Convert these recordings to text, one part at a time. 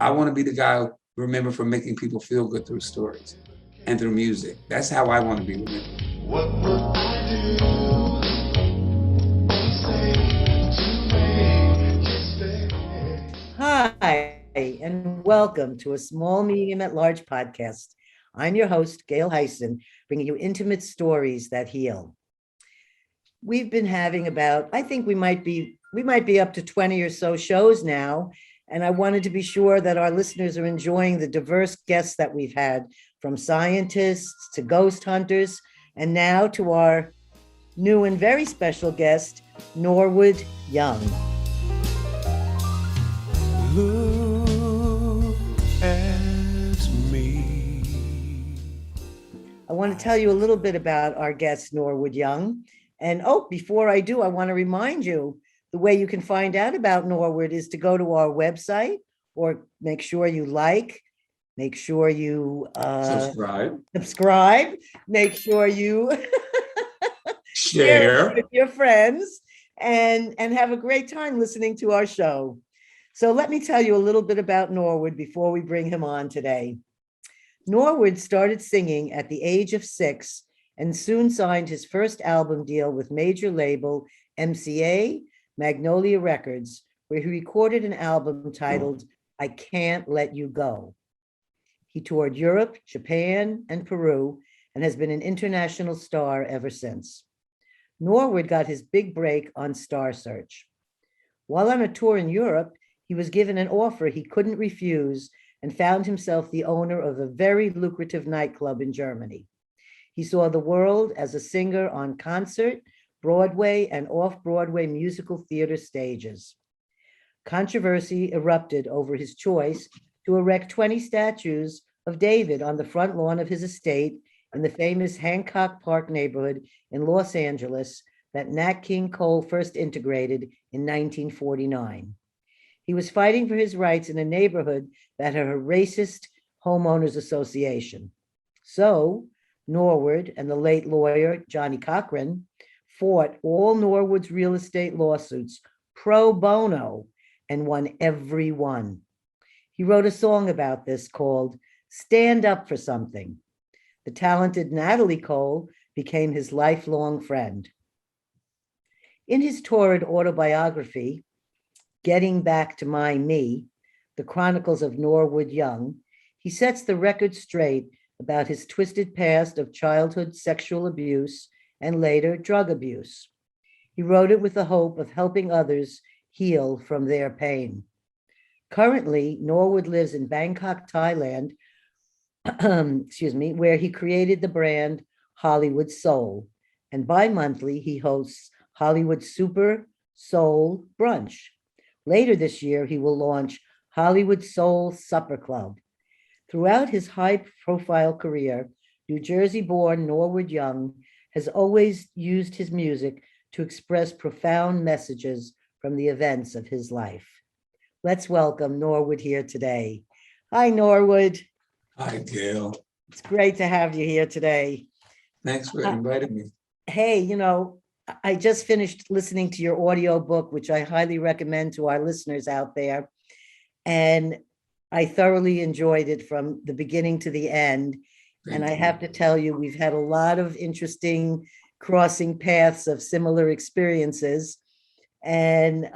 I want to be the guy remembered for making people feel good through stories and through music. That's how I want to be remembered. What would I do? Say to make you stay. Hi, and welcome to a small, medium at large podcast. I'm your host, Gail Heisen, bringing you intimate stories that heal. We've been having I think we might be up to 20 or so shows now. And I wanted to be sure that our listeners are enjoying the diverse guests that we've had, from scientists to ghost hunters, and now to our new and very special guest, Norwood Young. Look at me. I want to tell you a little bit about our guest, Norwood Young. And before I do, I want to remind you the way you can find out about Norwood is to go to our website, or make sure you make sure you subscribe, make sure you share it with your friends, and have a great time listening to our show. So let me tell you a little bit about Norwood before we bring him on today. Norwood started singing at the age of 6 and soon signed his first album deal with major label MCA Magnolia Records, where he recorded an album titled I Can't Let You Go. He toured Europe, Japan, and Peru, and has been an international star ever since. Norwood got his big break on Star Search. While on a tour in Europe, he was given an offer he couldn't refuse and found himself the owner of a very lucrative nightclub in Germany. He saw the world as a singer on concert, Broadway, and off-Broadway musical theater stages. Controversy erupted over his choice to erect 20 statues of David on the front lawn of his estate in the famous Hancock Park neighborhood in Los Angeles that Nat King Cole first integrated in 1949. He was fighting for his rights in a neighborhood that had a racist homeowners association. So Norwood and the late lawyer Johnny Cochran fought all Norwood's real estate lawsuits pro bono and won every one. He wrote a song about this called Stand Up for Something. The talented Natalie Cole became his lifelong friend. In his torrid autobiography, Getting Back to My Me, The Chronicles of Norwood Young, he sets the record straight about his twisted past of childhood sexual abuse and later drug abuse. He wrote it with the hope of helping others heal from their pain. Currently, Norwood lives in Bangkok, Thailand, where he created the brand Hollywood Soul. And bi-monthly, he hosts Hollywood Super Soul Brunch. Later this year, he will launch Hollywood Soul Supper Club. Throughout his high-profile career, New Jersey-born Norwood Young has always used his music to express profound messages from the events of his life. Let's welcome Norwood here today. Hi, Norwood. Hi, Gail. It's great to have you here today. Thanks for inviting me. Hey, I just finished listening to your audio book, which I highly recommend to our listeners out there. And I thoroughly enjoyed it from the beginning to the end. And I have to tell you, we've had a lot of interesting crossing paths of similar experiences. And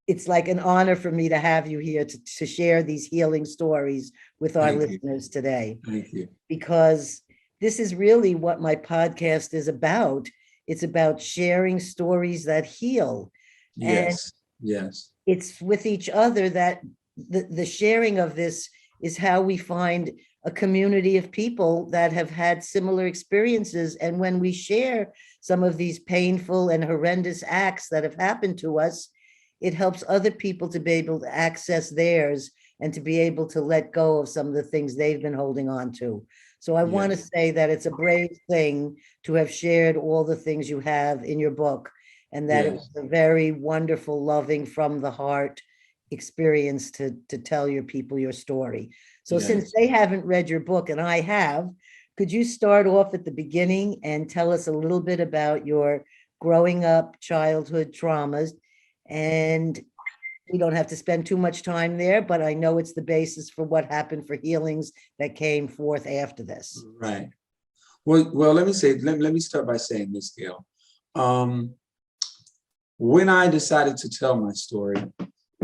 it's like an honor for me to have you here to share these healing stories with our listeners today. Thank you. Because this is really what my podcast is about. It's about sharing stories that heal. Yes, and yes. It's with each other that the sharing of this is how we find a community of people that have had similar experiences. And when we share some of these painful and horrendous acts that have happened to us, it helps other people to be able to access theirs and to be able to let go of some of the things they've been holding on to. So I want to say that it's a brave thing to have shared all the things you have in your book, and that it was a very wonderful, loving, from the heart experience to tell your people your story. So since they haven't read your book and I have, could you start off at the beginning and tell us a little bit about your growing up childhood traumas and We don't have to spend too much time there, but I know it's the basis for what happened for healings that came forth after this. Right. Well, let me start by saying this, Gail. When I decided to tell my story,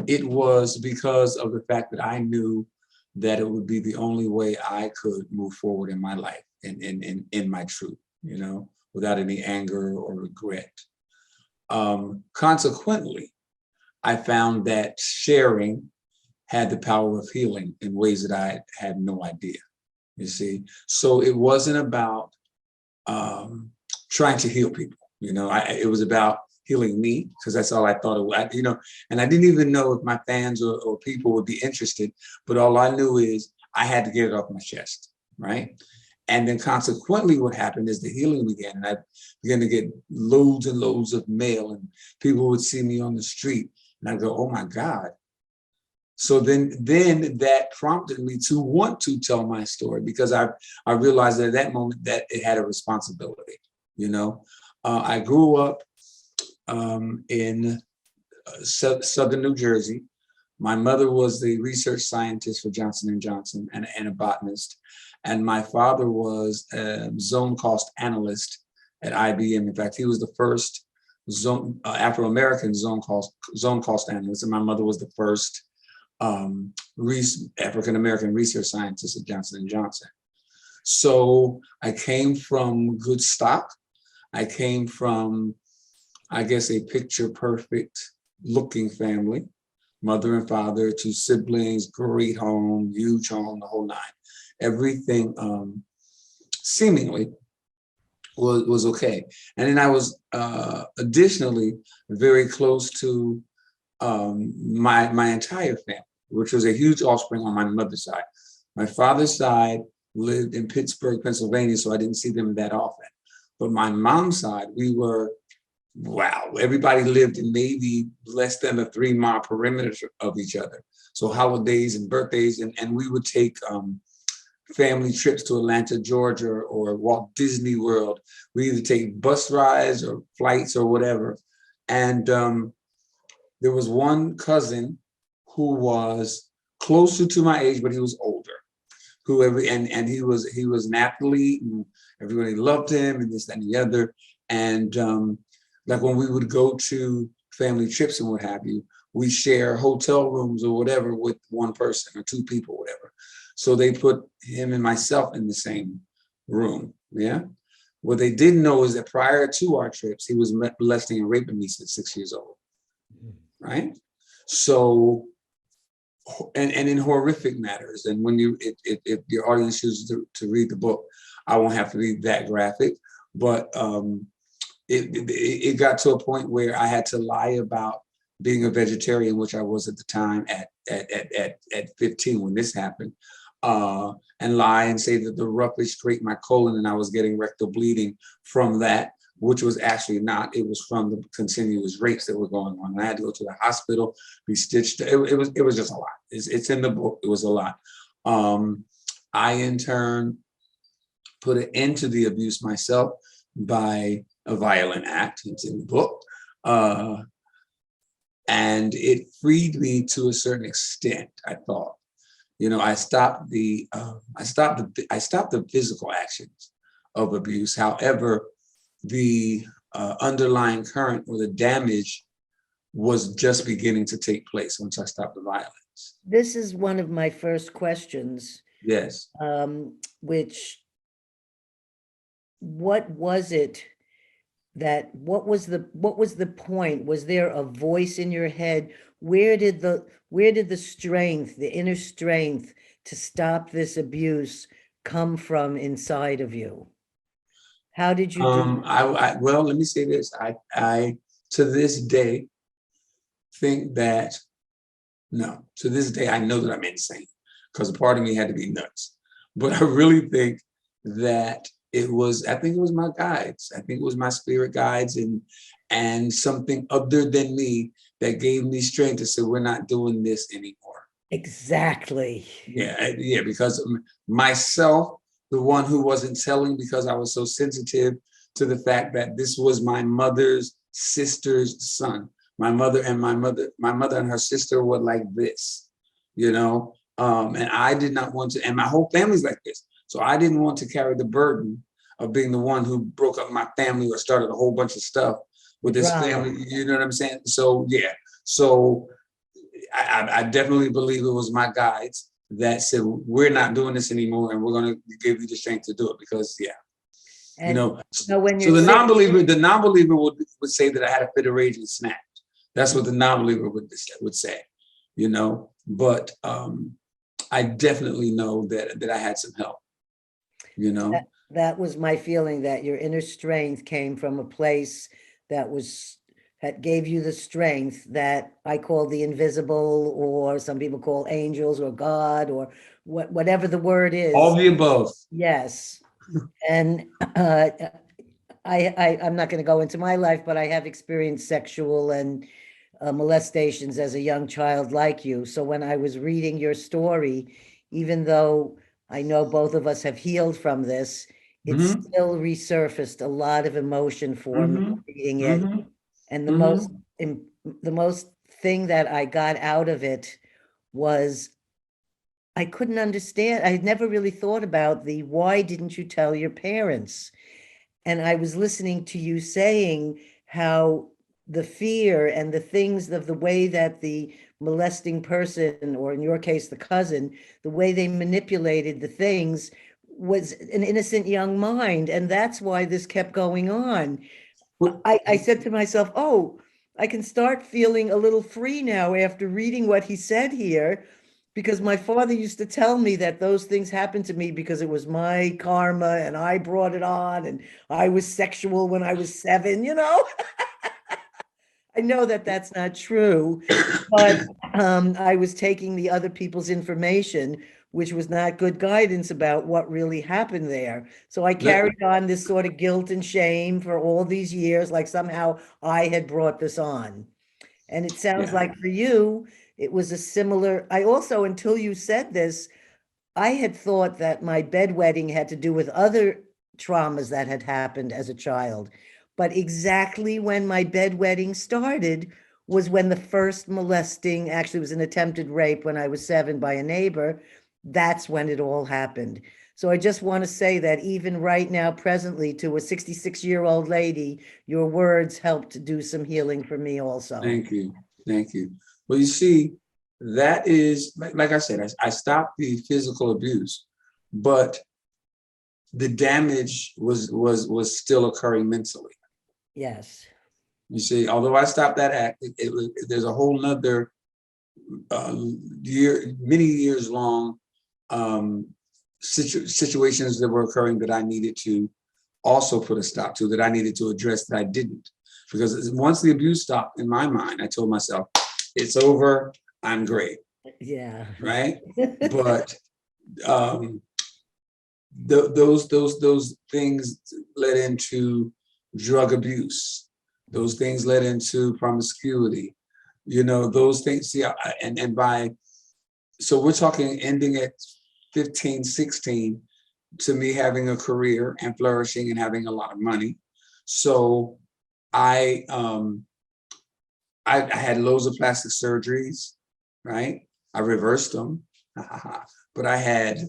it was because of the fact that I knew that it would be the only way I could move forward in my life and in my truth, without any anger or regret. Consequently, I found that sharing had the power of healing in ways that I had no idea, you see. So it wasn't about trying to heal people, it was about healing me, because that's all I thought it was, and I didn't even know if my fans or people would be interested, but all I knew is I had to get it off my chest, right? And then consequently, what happened is the healing began, and I began to get loads and loads of mail, and people would see me on the street, and I'd go, oh my God. So then that prompted me to want to tell my story, because I realized that at that moment that it had a responsibility, I grew up in southern New Jersey. My mother was the research scientist for Johnson & Johnson and a botanist. And my father was a zone cost analyst at IBM. In fact, he was the first Afro-American zone cost analyst. And my mother was the first African-American research scientist at Johnson & Johnson. So I came from good stock. I came from, I guess, a picture perfect looking family, mother and father, 2 siblings, great home, huge home, the whole 9. Everything seemingly was okay. And then I was additionally very close to my entire family, which was a huge offspring on my mother's side. My father's side lived in Pittsburgh, Pennsylvania, so I didn't see them that often. But my mom's side, everybody lived in maybe less than a 3-mile perimeter of each other. So holidays and birthdays, and we would take family trips to Atlanta, Georgia, or Walt Disney World. We either take bus rides or flights or whatever. And there was one cousin who was closer to my age, but he was older. And he was an athlete, and everybody loved him, and this, that, and the other. And like when we would go to family trips and what have you, we share hotel rooms or whatever with one person or 2 people, whatever. So they put him and myself in the same room. Yeah. What they didn't know is that prior to our trips, he was molesting and raping me since 6 years old. Right. So, and in horrific matters. And when if your audience chooses to read the book, I won't have to read that graphic, but it got to a point where I had to lie about being a vegetarian, which I was at the time at 15 when this happened, and lie and say that the roughage scraped my colon and I was getting rectal bleeding from that, which was actually not. It was from the continuous rapes that were going on. And I had to go to the hospital, be stitched. It was just a lot. It's in the book. It was a lot. I in turn put an end to the abuse myself by a violent act. It's in the book. And it freed me to a certain extent, I thought. I stopped the physical actions of abuse. However, the underlying current or the damage was just beginning to take place once I stopped the violence. This is one of my first questions. Yes. What was it what was the point? Was there a voice in your head? Where did the strength, the inner strength to stop this abuse come from inside of you? How did you do that? Well, let me say this. I to this day think that, no, to this day, I know that I'm insane, because a part of me had to be nuts. But I really think that I think it was my guides. I think it was my spirit guides and something other than me that gave me strength to say, we're not doing this anymore. Exactly. Yeah, because myself, the one who wasn't telling because I was so sensitive to the fact that this was my mother's sister's son, My mother and her sister were like this, you know. And I did not want to, and my whole family's like this. So I didn't want to carry the burden of being the one who broke up my family or started a whole bunch of stuff with this Drama. family. You know what I'm saying? So yeah. So I definitely believe it was my guides that said, we're not doing this anymore, and we're going to give you the strength to do it, because yeah, you And know. when So you're the sick, non-believer would say that I had a fit of rage and snapped. That's what the non-believer would say, you know. But I definitely know that I had some help, you know. that was my feeling, that your inner strength came from a place that gave you the strength that I call the invisible, or some people call angels or God, or whatever the word is. All of the above. Yes. And I'm not going to go into my life, but I have experienced sexual and molestations as a young child like you. So when I was reading your story, even though I know both of us have healed from this, it Mhm. still resurfaced a lot of emotion for me Mhm. reading it. Mhm. And Mhm. the most thing that I got out of it was I couldn't understand. I had never really thought about why didn't you tell your parents? And I was listening to you saying how the fear and the things of the way that the molesting person, or in your case, the cousin, the way they manipulated the things was an innocent young mind. And that's why this kept going on. I said to myself, oh, I can start feeling a little free now after reading what he said here, because my father used to tell me that those things happened to me because it was my karma and I brought it on, and I was sexual when I was 7, you know? I know that that's not true, but I was taking the other people's information, which was not good guidance about what really happened there. So I carried on this sort of guilt and shame for all these years, like somehow I had brought this on. And it sounds Yeah. like for you, it was a similar, I also, until you said this, I had thought that my bedwetting had to do with other traumas that had happened as a child. But exactly when my bedwetting started was when the first molesting, actually was an attempted rape when I was 7 by a neighbor. That's when it all happened. So I just want to say that even right now, presently, to a 66-year-old lady, your words helped do some healing for me also. Thank you. Thank you. Well, you see, that is, like I said, I stopped the physical abuse, but the damage was still occurring mentally. Yes. You see, although I stopped that act, there's a whole nother many years long situations that were occurring that I needed to also put a stop to, that I needed to address, that I didn't. Because once the abuse stopped in my mind, I told myself, it's over, I'm great, Yeah. right? But those things led into drug abuse. Those things led into promiscuity. You know, those things, see, so we're talking ending at 15, 16, to me having a career and flourishing and having a lot of money. So I had loads of plastic surgeries, right? I reversed them, but I had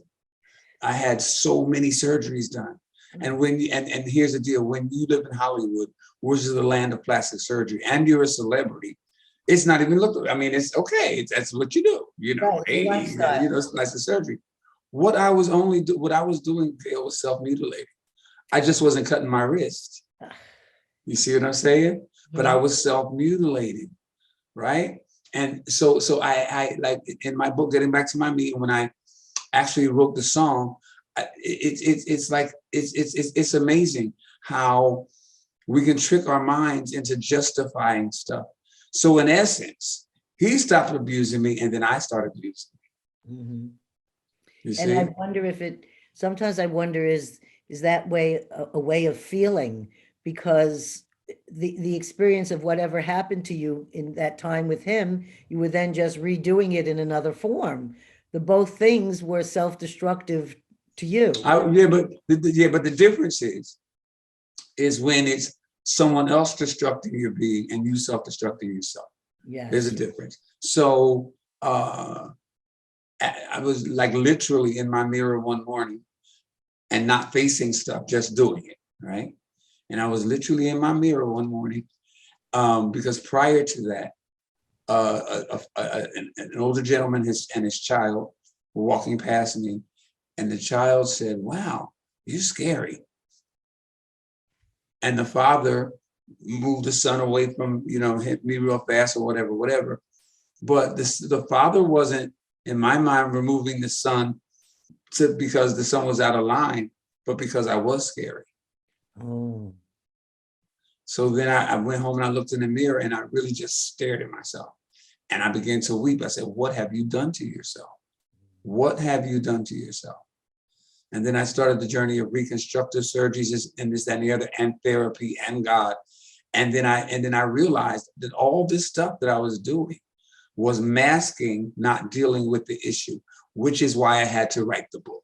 so many surgeries done. And and here's the deal: when you live in Hollywood, which is the land of plastic surgery, and you're a celebrity, it's not even looked. I mean, it's okay. That's what you do. You know, Right, hey, lifestyle. you know, it's plastic surgery. What I was doing, Gail, was self-mutilating. I just wasn't cutting my wrist. You see what I'm saying? But I was self-mutilating, right? And so I like in my book, Getting Back to My Me, when I actually wrote the song, it's amazing how we can trick our minds into justifying stuff. So in essence, he stopped abusing me, and then I started abusing Mhm. you And I see? wonder if sometimes I wonder, is that way a way of feeling? Because the experience of whatever happened to you in that time with him, you were then just redoing it in another form. The both things were self-destructive to you. Yeah, but the difference is when it's someone else destructing your being and you self-destructing yourself. Yes. There's a difference. So I was like literally in my mirror one morning and not facing stuff, just doing it, right? And I was literally in my mirror one morning because prior to that, an older gentleman and his child were walking past me, and the child said, "Wow, you're scary." And the father moved the son away from, hit me real fast or whatever. But the father wasn't, in my mind, removing the son because the son was out of line, but because I was scary. Oh. So then I went home and I looked in the mirror and I really just stared at myself. And I began to weep. I said, "What have you done to yourself? What have you done to yourself?" And then I started the journey of reconstructive surgeries and this, that, and the other, and therapy and God. And then I realized that all this stuff that I was doing was masking, not dealing with the issue, which is why I had to write the book.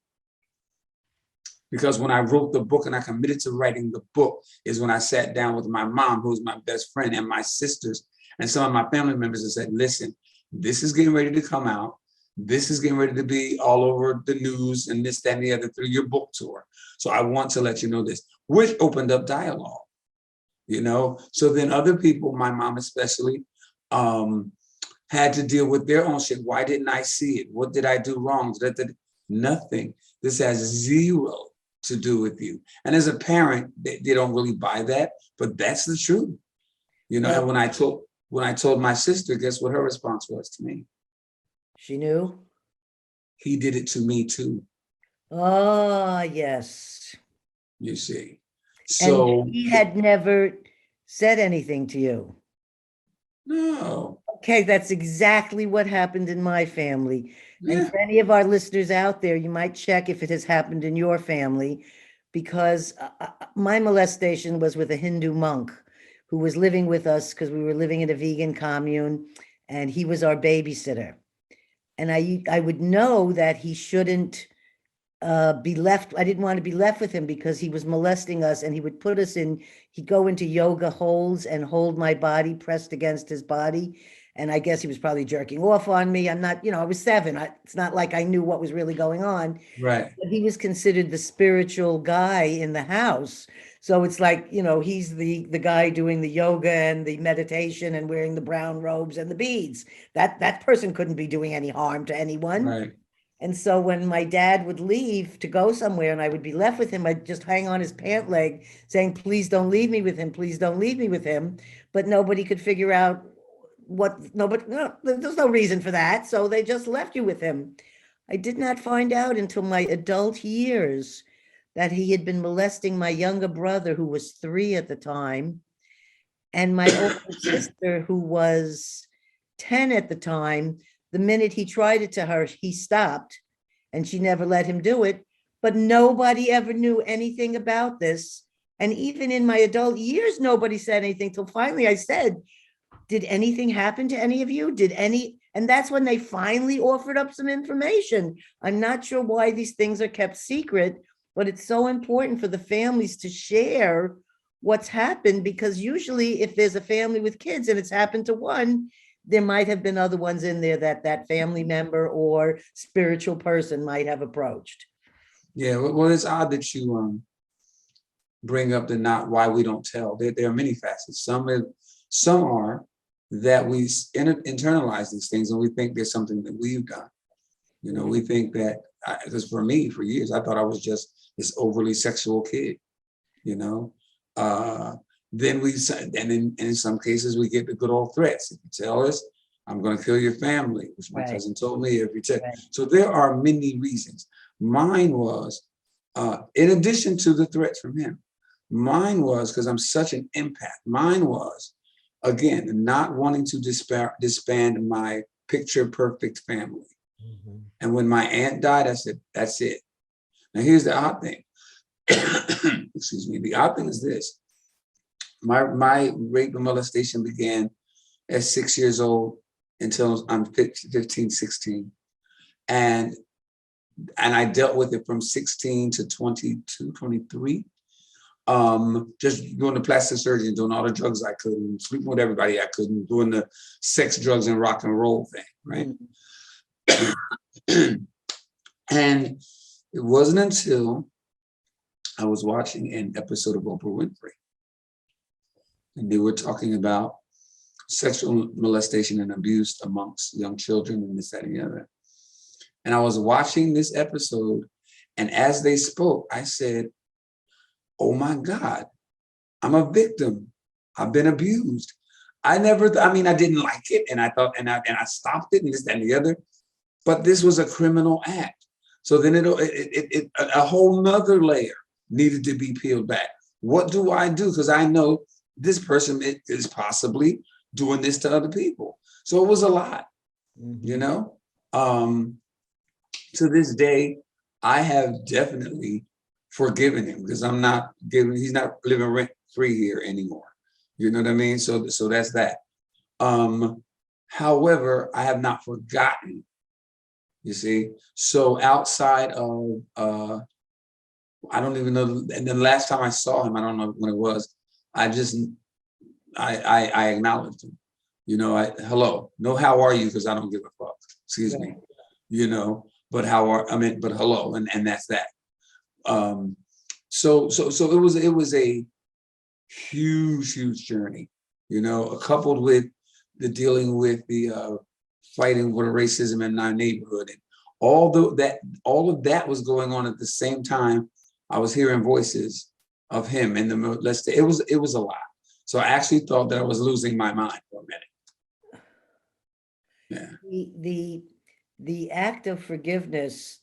Because when I wrote the book and I committed to writing the book is when I sat down with my mom, who's my best friend, and my sisters and some of my family members and said, "Listen, this is getting ready to come out. This is getting ready to be all over the news and this, that, and the other through your book tour. So I want to let you know this," which opened up dialogue, So then other people, my mom especially, had to deal with their own shit. Why didn't I see it? What did I do wrong? Nothing. This has zero to do with you. And as a parent, they don't really buy that, but that's the truth. And when I told my sister, guess what her response was to me? She knew? "He did it to me too." Oh, yes. You see. And So he had never said anything to you. no. Okay, that's exactly what happened in my family. And Yeah. for any of our listeners out there, you might check if it has happened in your family, because my molestation was with a Hindu monk who was living with us because we were living in a vegan commune, and he was our babysitter. And I would know that he shouldn't be left. I didn't want to be left with him because he was molesting us, and he would put us in, he'd go into yoga holds and hold my body pressed against his body. And I guess he was probably jerking off on me. I'm not, I was 7. It's not like I knew what was really going on. Right. But he was considered the spiritual guy in the house. So it's like, he's the guy doing the yoga and the meditation and wearing the brown robes and the beads. That person couldn't be doing any harm to anyone. Right. And so when my dad would leave to go somewhere and I would be left with him, I'd just hang on his pant leg saying, "Please don't leave me with him. Please don't leave me with him." But nobody could figure out there's no reason for that. So they just left you with him. I did not find out until my adult years that he had been molesting my younger brother, who was 3 at the time, and my older sister, who was 10 at the time. The minute he tried it to her, he stopped, and she never let him do it. But nobody ever knew anything about this. And even in my adult years, nobody said anything till finally I said, "Did anything happen to any of you? And that's when they finally offered up some information. I'm not sure why these things are kept secret, but it's so important for the families to share what's happened, because usually if there's a family with kids and it's happened to one, there might have been other ones in there that family member or spiritual person might have approached. Yeah. Well, it's odd that you bring up the not why we don't tell. There are many facets. Some are that we internalize these things and we think there's something that we've done. We think that, because for me, for years, I thought I was just this overly sexual kid, Then in some cases we get the good old threats. If you tell us, I'm going to kill your family, which my Right. cousin told me. If you tell, Right. So there are many reasons. Mine was, in addition to the threats from him, mine was because I'm such an empath. Mine was, again, not wanting to disband my picture perfect family. Mhm. And when my aunt died, I said, "That's it." Now here's the odd thing. Excuse me. The odd thing is this. My rape and molestation began at 6 years old until I'm 15, 16. And I dealt with it from 16 to 22, 23. Just doing the plastic surgery, doing all the drugs I could, and sleeping with everybody I could, and doing the sex, drugs, and rock and roll thing, right? And it wasn't until I was watching an episode of Oprah Winfrey, and they were talking about sexual molestation and abuse amongst young children and this, that, and the other. And I was watching this episode, and as they spoke, I said, oh my God, I'm a victim. I've been abused. I didn't like it, and I thought, and I stopped it, and this, that, and the other, but this was a criminal act. So then a whole nother layer needed to be peeled back. What do? Because I know this person is possibly doing this to other people. So it was a lot, you know? To this day, I have definitely forgiven him because he's not living rent free here anymore. You know what I mean? So that's that. However, I have not forgotten, you see? So outside of, I don't even know, and the last time I saw him, I don't know when it was, I acknowledged him. You know, hello, no, how are you? Because I don't give a fuck, excuse me, you know, but hello, and that's that. So it was a huge journey, you know, coupled with the dealing with the fighting for the racism in our neighborhood, and all of that was going on at the same time. I was hearing voices of him in the molestation. It was a lot. So I actually thought that I was losing my mind for a minute. Yeah. The act of forgiveness.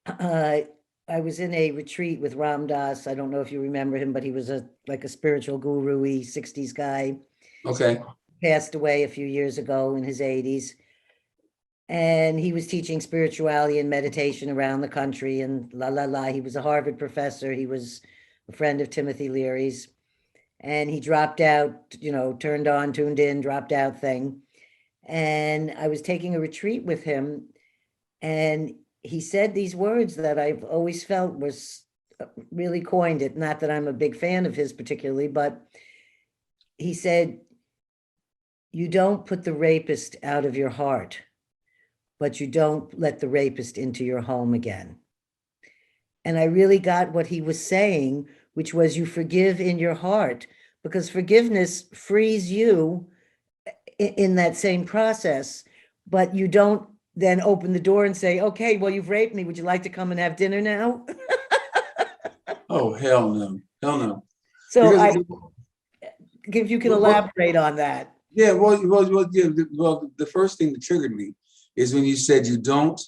I was in a retreat with Ram Dass. I don't know if you remember him, but he was like a spiritual guru-y 60s guy. Okay. Passed away a few years ago in his 80s. And he was teaching spirituality and meditation around the country and He was a Harvard professor. He was a friend of Timothy Leary's. And he dropped out, you know, turned on, tuned in, dropped out thing. And I was taking a retreat with him, and he said these words that I've always felt was really coined it. Not that I'm a big fan of his particularly, but he said, you don't put the rapist out of your heart, but you don't let the rapist into your home again. And I really got what he was saying, which was you forgive in your heart, because forgiveness frees you in that same process, but you don't then open the door and say, okay, well, you've raped me. Would you like to come and have dinner now? Oh, hell no. Hell no. So Because if you can elaborate on that. Yeah, well, the first thing that triggered me is when you said you don't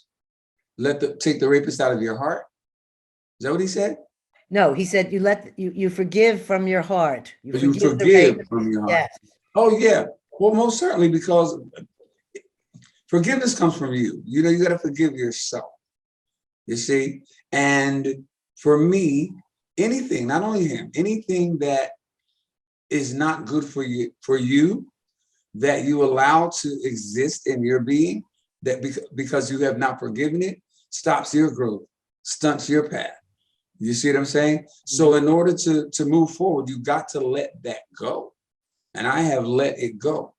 take the rapist out of your heart. Is that what he said? No, he said you forgive from your heart. You forgive from your heart. Yes. Oh yeah. Well, most certainly, because forgiveness comes from you. You know, you got to forgive yourself. You see, and for me, anything, not only him, anything that is not good for you, that you allow to exist in your being, that because you have not forgiven it, stops your growth, stunts your path. You see what I'm saying? So in order to move forward, you got to let that go. And I have let it go.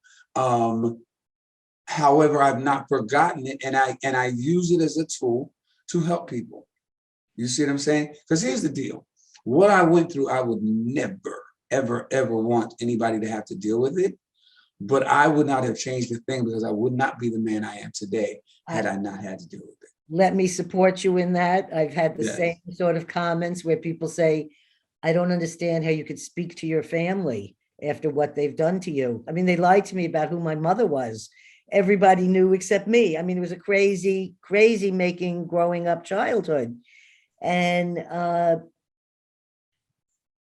However, I've not forgotten it, and I use it as a tool to help people. You see what I'm saying? Because here's the deal. What I went through, I would never, ever want anybody to have to deal with it. But I would not have changed a thing, because I would not be the man I am today had I not had to deal with it. Let me support you in that. I've had the same sort of comments where people say, I don't understand how you could speak to your family after what they've done to you. I mean, they lied to me about who my mother was. Everybody knew except me. I mean, it was a crazy making growing up childhood. And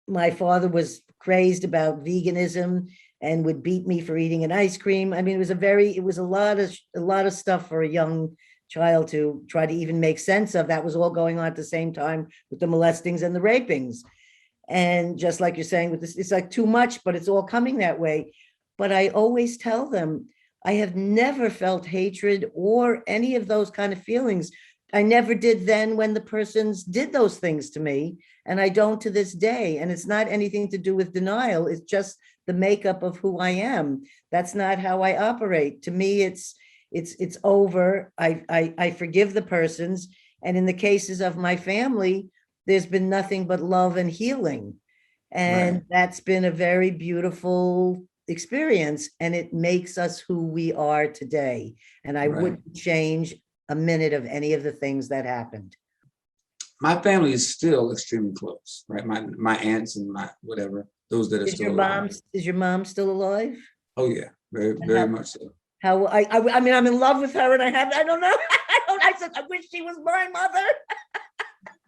my father was crazed about veganism and would beat me for eating an ice cream. I mean, it was a lot of stuff for a young child to try to even make sense of. That was all going on at the same time with the molestings and the rapings. And just like you're saying with this, it's like too much, but it's all coming that way. But I always tell them, I have never felt hatred or any of those kind of feelings I never did then when the persons did those things to me, and I don't to this day. And it's not anything to do with denial. It's just the makeup of who I am. That's not how I operate. To me, it's over. I forgive the persons. And in the cases of my family, there's been nothing but love and healing. And Right. that's been a very beautiful experience. And it makes us who we are today. And I Right. wouldn't change a minute of any of the things that happened. My family is still extremely close, right? My aunts and my whatever, those that are Is still your alive. mom still alive? Oh yeah, very, And very much so. how I mean, I'm in love with her, and I don't know. I said I wish she was my mother.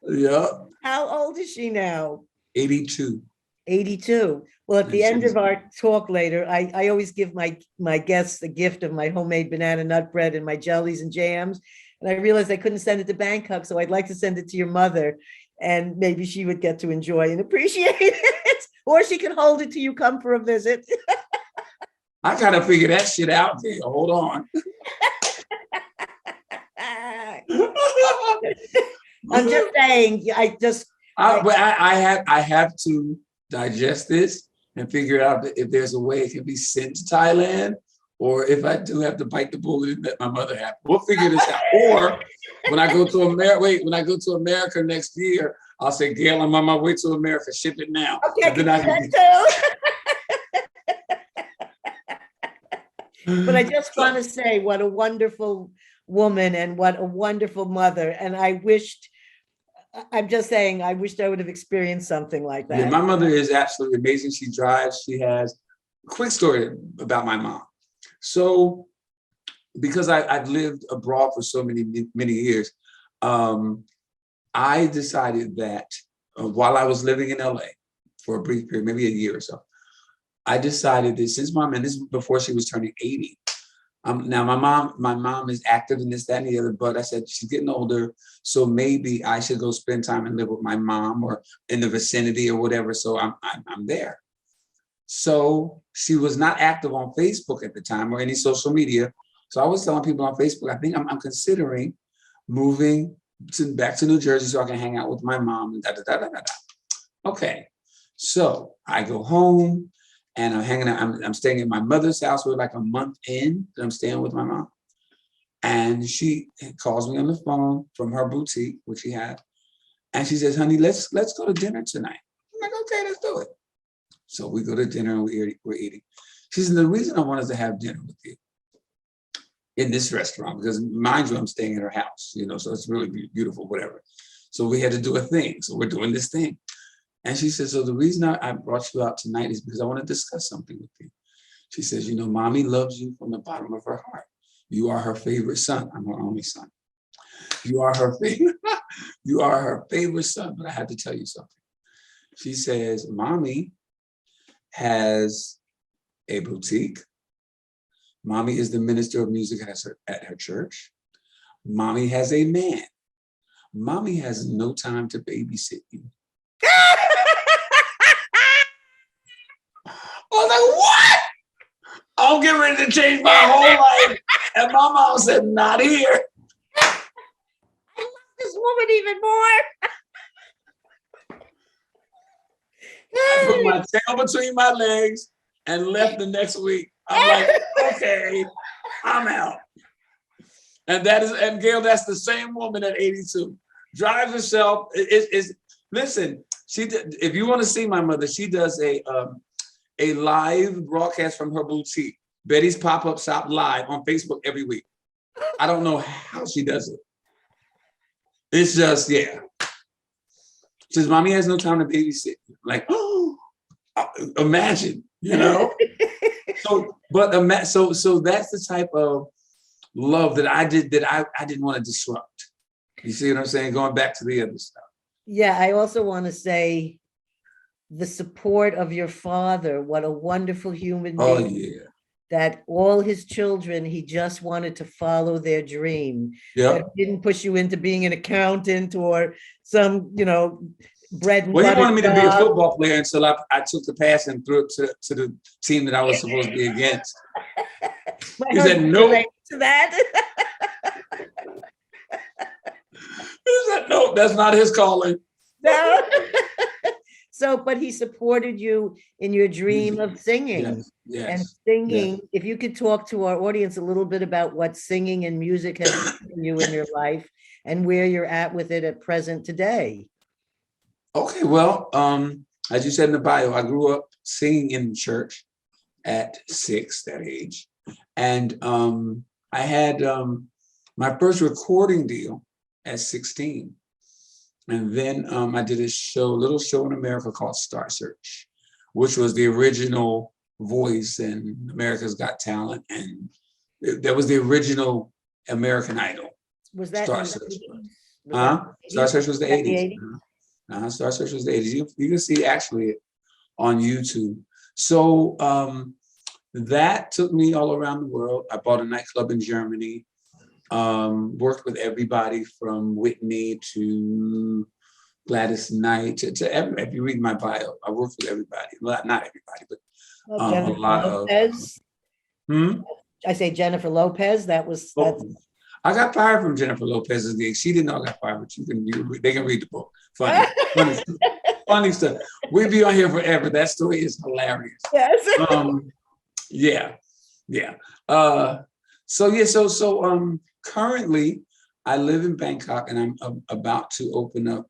Yeah, How old is she now? 82. 82. Well, at the And end she's of our talk later, I always give my guests the gift of my homemade banana nut bread and my jellies and jams. And I realized I couldn't send it to Bangkok, so I'd like to send it to your mother, and maybe she would get to enjoy and appreciate it, or she can hold it till you come for a visit. I gotta figure that shit out there. Hold on. I'm just saying, I have to digest this and figure out if there's a way it can be sent to Thailand, or if I do have to bite the bullet and let my mother have it. We'll figure this out. Or when I go to America next year, I'll say, Gail, I'm on my way to America. Ship it now. okay, I And then can do I can that too. But I just want to say what a wonderful woman and what a wonderful mother. And I'm just saying, I wished I would have experienced something like Yeah, that. my mother is absolutely amazing. She drives. She has quick story about my mom. So, because I've lived abroad for so many years, I decided that while I was living in LA for a brief period, maybe a year or so, I decided that since my mom, and this is before she was turning 80. Now my mom is active in this, that, and the other, but I said she's getting older, so maybe I should go spend time and live with my mom or in the vicinity or whatever. So I'm there. So she was not active on Facebook at the time or any social media. So I was telling people on Facebook, I think I'm considering moving back to New Jersey so I can hang out with my mom and da da da da da. Okay, so I go home and I'm hanging out. I'm staying at my mother's house. We're like a month in that I'm staying with my mom, and she calls me on the phone from her boutique, which she had, and she says, "Honey, let's go to dinner tonight." I'm like, "Okay, let's do it." So we go to dinner and we're eating. She said, "The reason I wanted to have dinner with you in this restaurant, because mind you, I'm staying at her house, so it's really beautiful, whatever. So we had to do a thing. So we're doing this thing." And she said, "So the reason I brought you out tonight is because I want to discuss something with you." She says, "Mommy loves you from the bottom of her heart. You are her favorite son." I'm her only son. You are her favorite, you are her favorite son, but I have to tell you something. She says, "Mommy has a boutique. Mommy is the minister of music at her church. Mommy has a man. Mommy has no time to babysit you." I was like, "What?" I'm getting ready to change my whole life. And my mom said, "Not here." I love this woman even more. I put my tail between my legs and left the next week. I'm like, "Okay, I'm out." And Gail, that's the same woman at 82. Drives herself. Listen, if you want to see my mother, she does a live broadcast from her boutique, Betty's Pop-Up Shop Live, on Facebook every week. I don't know how she does it. It's just, yeah. She says, "Mommy has no time to babysit." Like, oh, imagine, So that's the type of love that I didn't want to disrupt. You see what I'm saying? Going back to the other stuff. Yeah, I also want to say the support of your father. What a wonderful human Oh being. yeah. That all his children, he just wanted to follow their dream. Yep. That didn't push you into being an accountant or some, bread and Well, he butter wanted me to be a job. football player until I took the pass and threw it to the team that I was supposed to be against. My He said, husband "Nope." relates to that. No, that's not his calling. No. So, but he supported you in your dream Music. of singing. Yes, And yes, yes. singing, if you could talk to our audience a little bit about what singing and music has done for you in your life and where you're at with it at present today. Okay, well, as you said in the bio, I grew up singing in church at 6, that age. And I had my first recording deal at 16. And then I did a little show in America called Star Search, which was the original Voice and America's Got Talent. And that was the original American Idol. Was that Star in the Search. 80s? Was that Star Search was the 80s. 80s? Star Search was the 80s. You can see actually on YouTube. So that took me all around the world. I bought a nightclub in Germany, worked with everybody from Whitney to Gladys Knight if you read my bio, I worked with everybody. Well, not everybody, but a Jennifer lot Lopez. of. I say Jennifer Lopez. That's I got fired from Jennifer Lopez's gig. She didn't know I got fired, but they can read the book. Funny, funny stuff. We'd be on here forever. That story is hilarious. yes. Yeah. So currently I live in Bangkok and I'm about to open up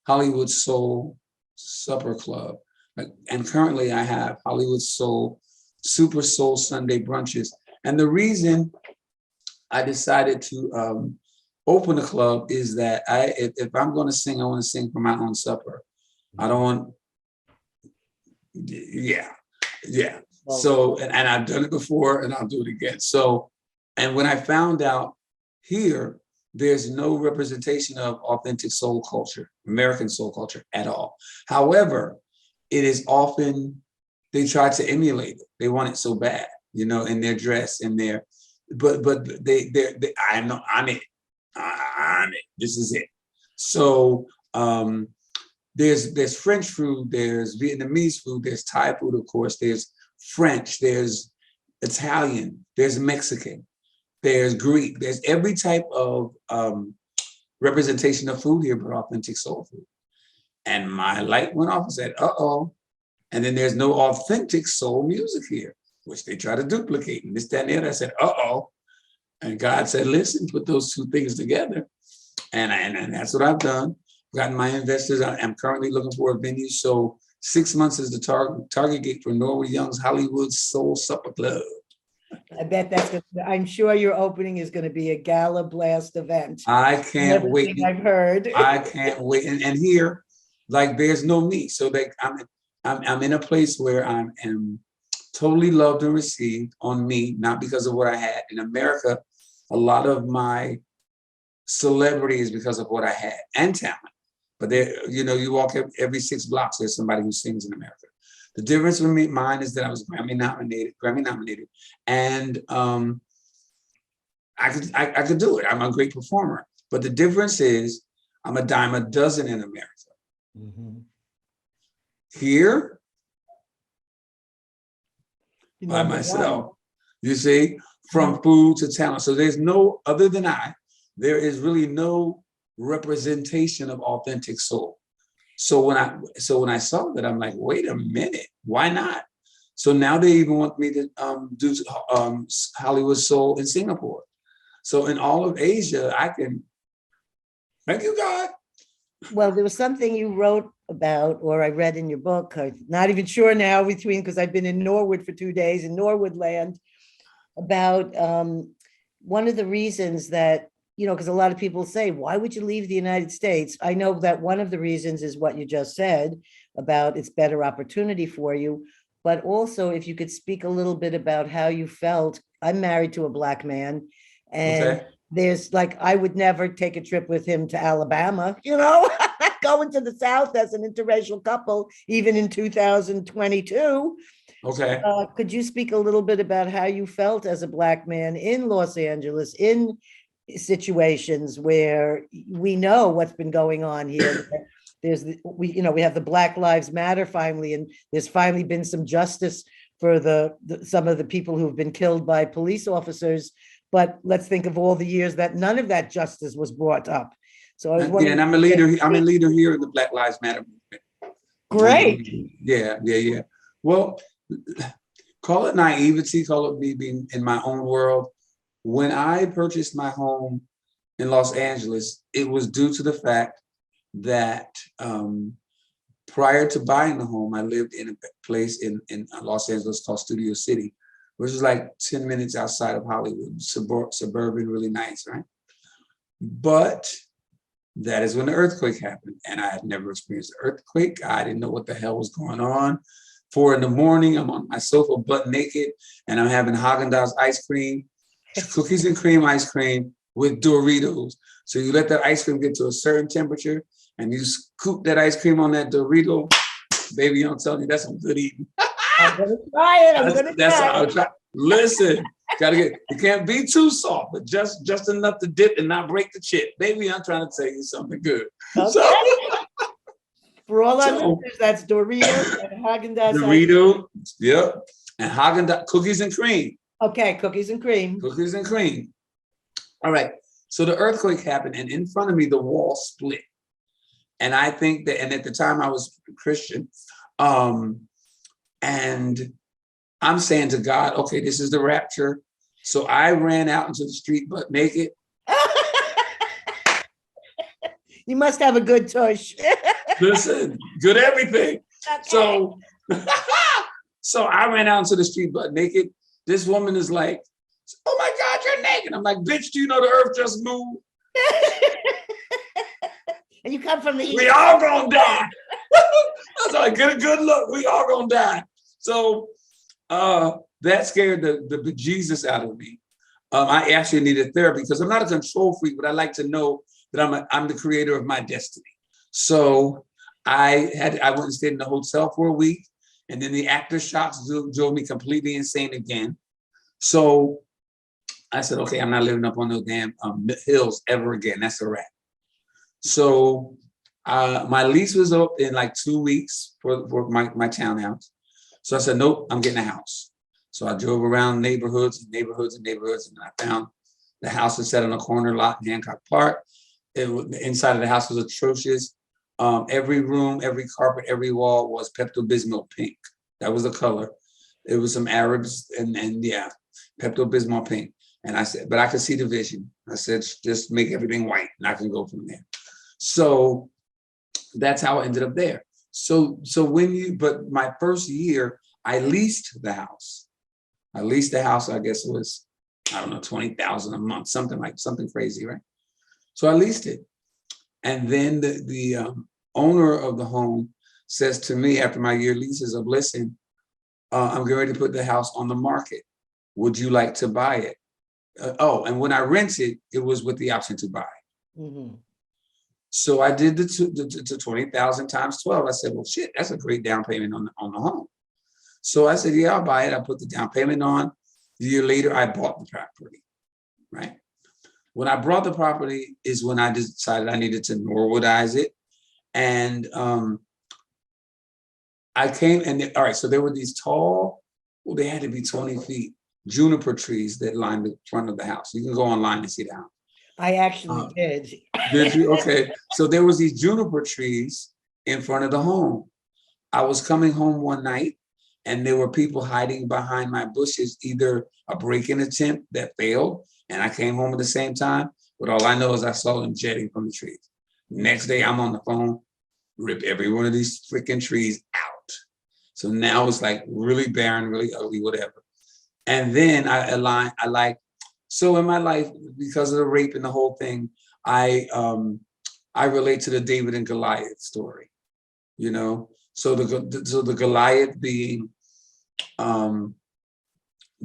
Hollywood Soul Supper Club. And currently I have Hollywood Soul, Super Soul Sunday brunches. And the reason I decided to open a club is that if I'm going to sing, I want to sing for my own supper. I don't want, yeah. Well, So, and I've done it before and I'll do it again. So, and when I found out here, there's no representation of authentic soul culture, American soul culture at all. However, it is often, they try to emulate it. They want it so bad, in their dress, in their, but I know I'm it. This is it. So there's French food, there's Vietnamese food, there's Thai food, of course, there's French, there's Italian, there's Mexican, there's Greek, there's every type of representation of food here, but authentic soul food. And my light went off and said, uh-oh. And then there's no authentic soul music here, which they try to duplicate. And this, that, and the other. I said, uh-oh. And God said, listen, put those two things together. And that's what I've done. Gotten my investors. I'm currently looking for a venue. So 6 months is the target date for Norwood Young's Hollywood Soul Supper Club. I bet I'm sure your opening is going to be a gala blast event. I can't wait. I've heard. I can't wait. And here, like, there's no me. So I'm in a place where I am totally loved and received on me, not because of what I had. In America, a lot of my celebrity is because of what I had and talent. But there, you walk every 6 blocks, there's somebody who sings in America. The difference with mine is that I was Grammy nominated, and I could do it. I'm a great performer. But the difference is I'm a dime a dozen in America. Mm-hmm. Here, by myself, you see, from food to talent. So there's no, other than there is really no representation of authentic soul. So when I saw that, I'm like, wait a minute, why not? So now they even want me to do Hollywood Soul in Singapore. So in all of Asia, I can, thank you, God. Well, there was something you wrote about, or I read in your book, I'm not even sure now because I've been in Norwood for 2 days in Norwood land, about one of the reasons that, because a lot of people say, why would you leave the United States? I know that one of the reasons is what you just said about it's better opportunity for you, but also if you could speak a little bit about how you felt. I'm married to a Black man, and there's I would never take a trip with him to Alabama, going to the South as an interracial couple, even in 2022. Okay. Could you speak a little bit about how you felt as a Black man in Los Angeles, in situations where we know what's been going on here? We have the Black Lives Matter finally, and there's finally been some justice for some of the people who've been killed by police officers. But let's think of all the years that none of that justice was brought up. So I was Yeah, and wondering. I'm a leader. I'm a leader here in the Black Lives Matter movement. Great. Yeah. Well, call it naivety, call it me being in my own world. When I purchased my home in Los Angeles, it was due to the fact that prior to buying the home, I lived in a place in Los Angeles called Studio City, which is like 10 minutes outside of Hollywood, suburban, really nice, right? But that is when the earthquake happened, and I had never experienced an earthquake. I didn't know what the hell was going on. 4 a.m, I'm on my sofa butt naked, and I'm having Haagen-Dazs ice cream, cookies and cream ice cream with Doritos. So you let that ice cream get to a certain temperature, and you scoop that ice cream on that Dorito, baby. I'm telling you, that's some good eating. I'm gonna try it. I'm gonna That's try how I try. Listen, gotta get. It can't be too soft, but just enough to dip and not break the chip, baby. I'm trying to tell you something good. Okay. So, For all our so listeners, that's Doritos and Haagen-Dazs. Dorito, yep, and Haagen-Dazs cookies and cream. Okay, cookies and cream. Cookies and cream. All right. So the earthquake happened, and in front of me, the wall split. And I think that, and at the time I was Christian, and I'm saying to God, okay, this is the rapture. So I ran out into the street butt naked. You must have a good tush. Listen, good everything. Okay. So, so I ran out into the street butt naked. This woman is like, "Oh my God, you're naked." I'm like, "Bitch, do you know the earth just moved? And you come from the east. We all gonna die." I was like, "Get a good look. We all gonna die." So that scared the bejesus out of me. I actually needed therapy because I'm not a control freak, but I like to know that I'm the creator of my destiny. So I went and stayed in the hotel for a week, and then the after shocks drove me completely insane again. So I said, okay, I'm not living up on those damn hills ever again. That's a wrap. So my lease was up in like 2 weeks for my townhouse. So I said, nope, I'm getting a house. So I drove around neighborhoods, and I found the house was set on a corner lot in Hancock Park. The inside of the house was atrocious. Every room, every carpet, every wall was Pepto-Bismol pink. That was the color. It was some Arabs and yeah, Pepto-Bismol pink. And I said, but I could see the vision. I said, just make everything white and I can go from there. So that's how I ended up there. So but my first year, I leased the house. I guess it was, I don't know, 20,000 a month, something crazy, right? So I leased it. And then the owner of the home says to me after my year lease is up, listen, I'm getting ready to put the house on the market. Would you like to buy it? And when I rented, it was with the option to buy. Mhm. So I did the 20,000 times 12. I said, well, shit, that's a great down payment on the home. So I said, yeah, I'll buy it. I put the down payment on. A year later, I bought the property, right? When I bought the property is when I decided I needed to Norwoodize it. And I came and all right, so there were these tall, well, they had to be 20 feet, juniper trees that lined the front of the house. You can go online and see the house. I actually did. Did you? Okay. So there was these juniper trees in front of the home. I was coming home one night and there were people hiding behind my bushes, either a break-in attempt that failed, and I came home at the same time, but all I know is I saw them jetting from the trees. Next day, I'm on the phone, rip every one of these freaking trees out. So now it's like really barren, really ugly, whatever. And then so in my life, because of the rape and the whole thing, I relate to the David and Goliath story, you know? So the Goliath being the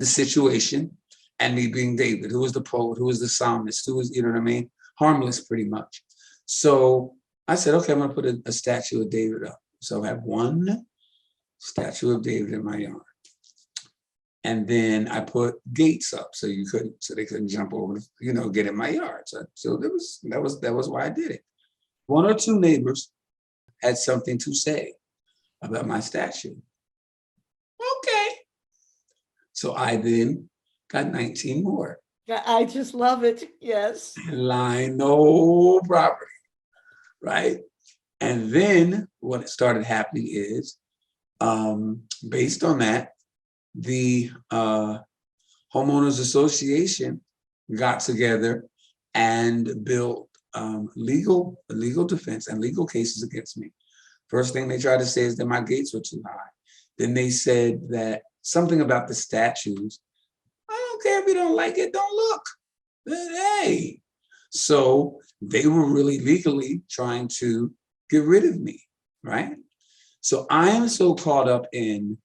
situation, and me being David, who was the poet, who was the psalmist, who was, you know what I mean? Harmless pretty much. So I said, okay, I'm gonna put a statue of David up. So I have one statue of David in my yard. And then I put gates up so they couldn't jump over, get in my yard. So that was why I did it. One or two neighbors had something to say about my statue. Okay. So I then got 19 more. I just love it. Yes. Line, no property. right? And then what started happening is, based on that, the homeowners association got together and built legal defense and legal cases against me. First thing they tried to say is that my gates were too high. Then they said that something about the statues. I don't care if you don't like it, don't look. Hey. So they were really legally trying to get rid of me, right? So I am so caught up in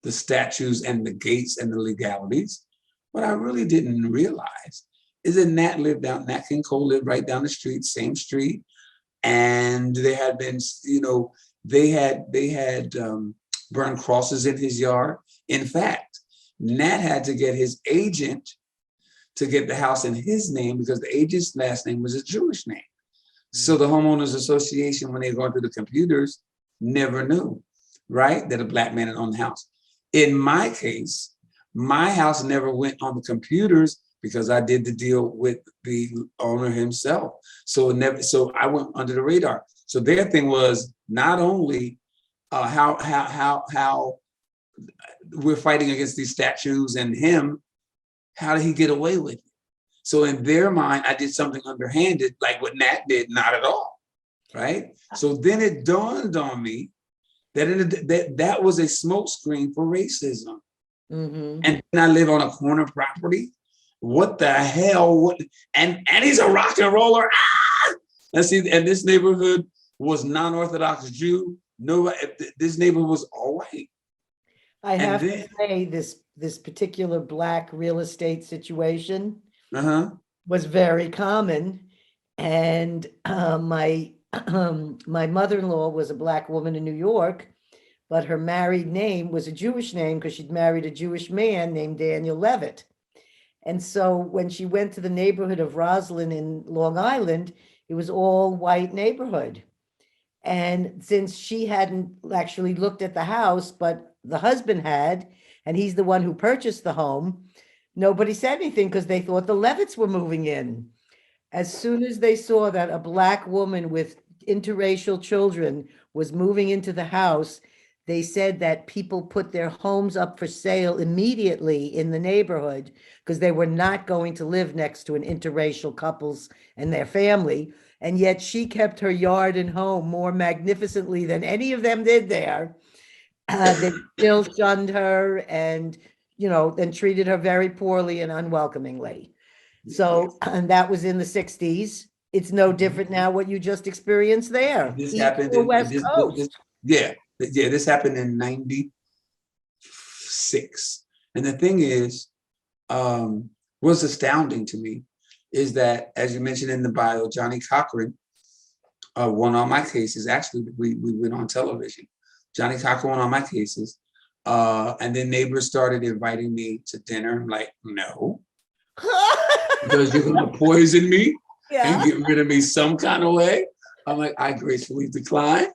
the statues and the gates and the legalities. What I really didn't realize is that Nat King Cole lived right down the street, same street. And there had been, they had burned crosses in his yard. In fact, Nat had to get his agent to get the house in his name because the agent's last name was a Jewish name. So the homeowners association, when they were going through the computers, never knew, right, that a Black man had owned the house. In my case, my house never went on the computers because I did the deal with the owner himself. So I went under the radar. So their thing was not only how we're fighting against these statues and him, how did he get away with it? So in their mind, I did something underhanded, like what Nat did, not at all, right? So then it dawned on me that was a smokescreen for racism. Mm-hmm. And then I live on a corner property. What the hell? And he's a rock and roller. Ah! And this neighborhood was non-Orthodox Jew. This neighborhood was all white. I have to say this particular Black real estate situation was very common. And my mother-in-law was a Black woman in New York, but her married name was a Jewish name because she'd married a Jewish man named Daniel Levitt. And so when she went to the neighborhood of Roslyn in Long Island, it was all white neighborhood. And since she hadn't actually looked at the house, but the husband had, and he's the one who purchased the home, nobody said anything because they thought the Levitts were moving in. As soon as they saw that a Black woman with interracial children was moving into the house, they said that people put their homes up for sale immediately in the neighborhood because they were not going to live next to an interracial couples and their family. And yet she kept her yard and home more magnificently than any of them did there. They still shunned her and, then treated her very poorly and unwelcomingly. So, and that was in the 60s. It's no different now what you just experienced there. This happened in West Coast. This happened in 96. And the thing is, what's astounding to me is that, as you mentioned in the bio, Johnny Cochran won all my cases. Actually, we went on television. Johnny Cochran won all my cases. And then neighbors started inviting me to dinner. I'm like, no, because you're going to poison me and get rid of me some kind of way. I'm like, I gracefully decline.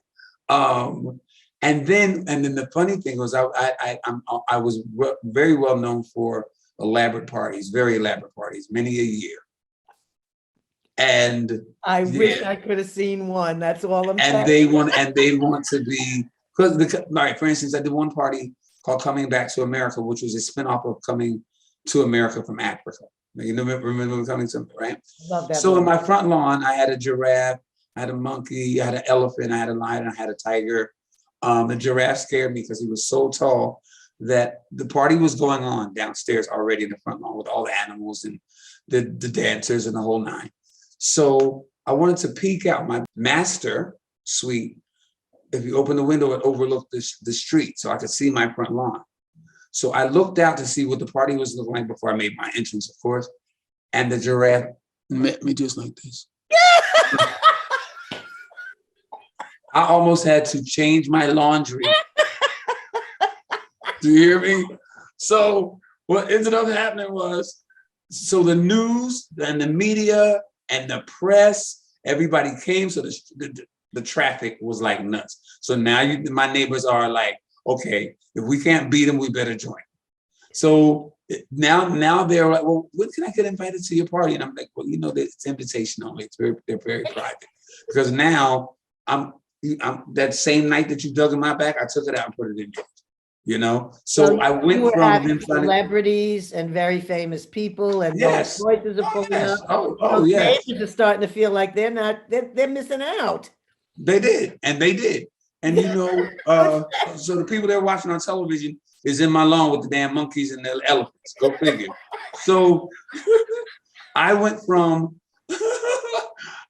And then the funny thing was, I was very well known for elaborate parties, very elaborate parties, many a year. And I wish I could have seen one. That's all I'm saying. And they want to be, because for instance, I did one party called Coming Back to America, which was a spinoff of Coming to America from Africa. You remember Coming to, right? Love that. So in my front lawn, I had a giraffe, I had a monkey, I had an elephant, I had a lion, I had a tiger. The giraffe scared me because he was so tall that the party was going on downstairs already in the front lawn with all the animals and the dancers and the whole nine. So I wanted to peek out my master suite. If you open the window, it overlooked the street, so I could see my front lawn. So I looked out to see what the party was looking like before I made my entrance, of course. And the giraffe met me just like this. I almost had to change my laundry. Do you hear me? So what ended up happening was, so the news and the media and the press, everybody came. So the traffic was like nuts. So now my neighbors are like, okay, if we can't beat them, we better join. So now they're like, well, when can I get invited to your party? And I'm like, well, it's invitation only. They're very private. because now I'm that same night that you dug in my back, I took it out and put it in yours. You know, So so I you went were from them asking trying to, celebrities and very famous people, and Rolls yes, Royces are oh pulling yes, up. oh yes, Neighbors are starting to feel like they're missing out. they did, and they did, and you know, so the people that are watching on television is in my lawn with the damn monkeys and the elephants. Go figure. So I went from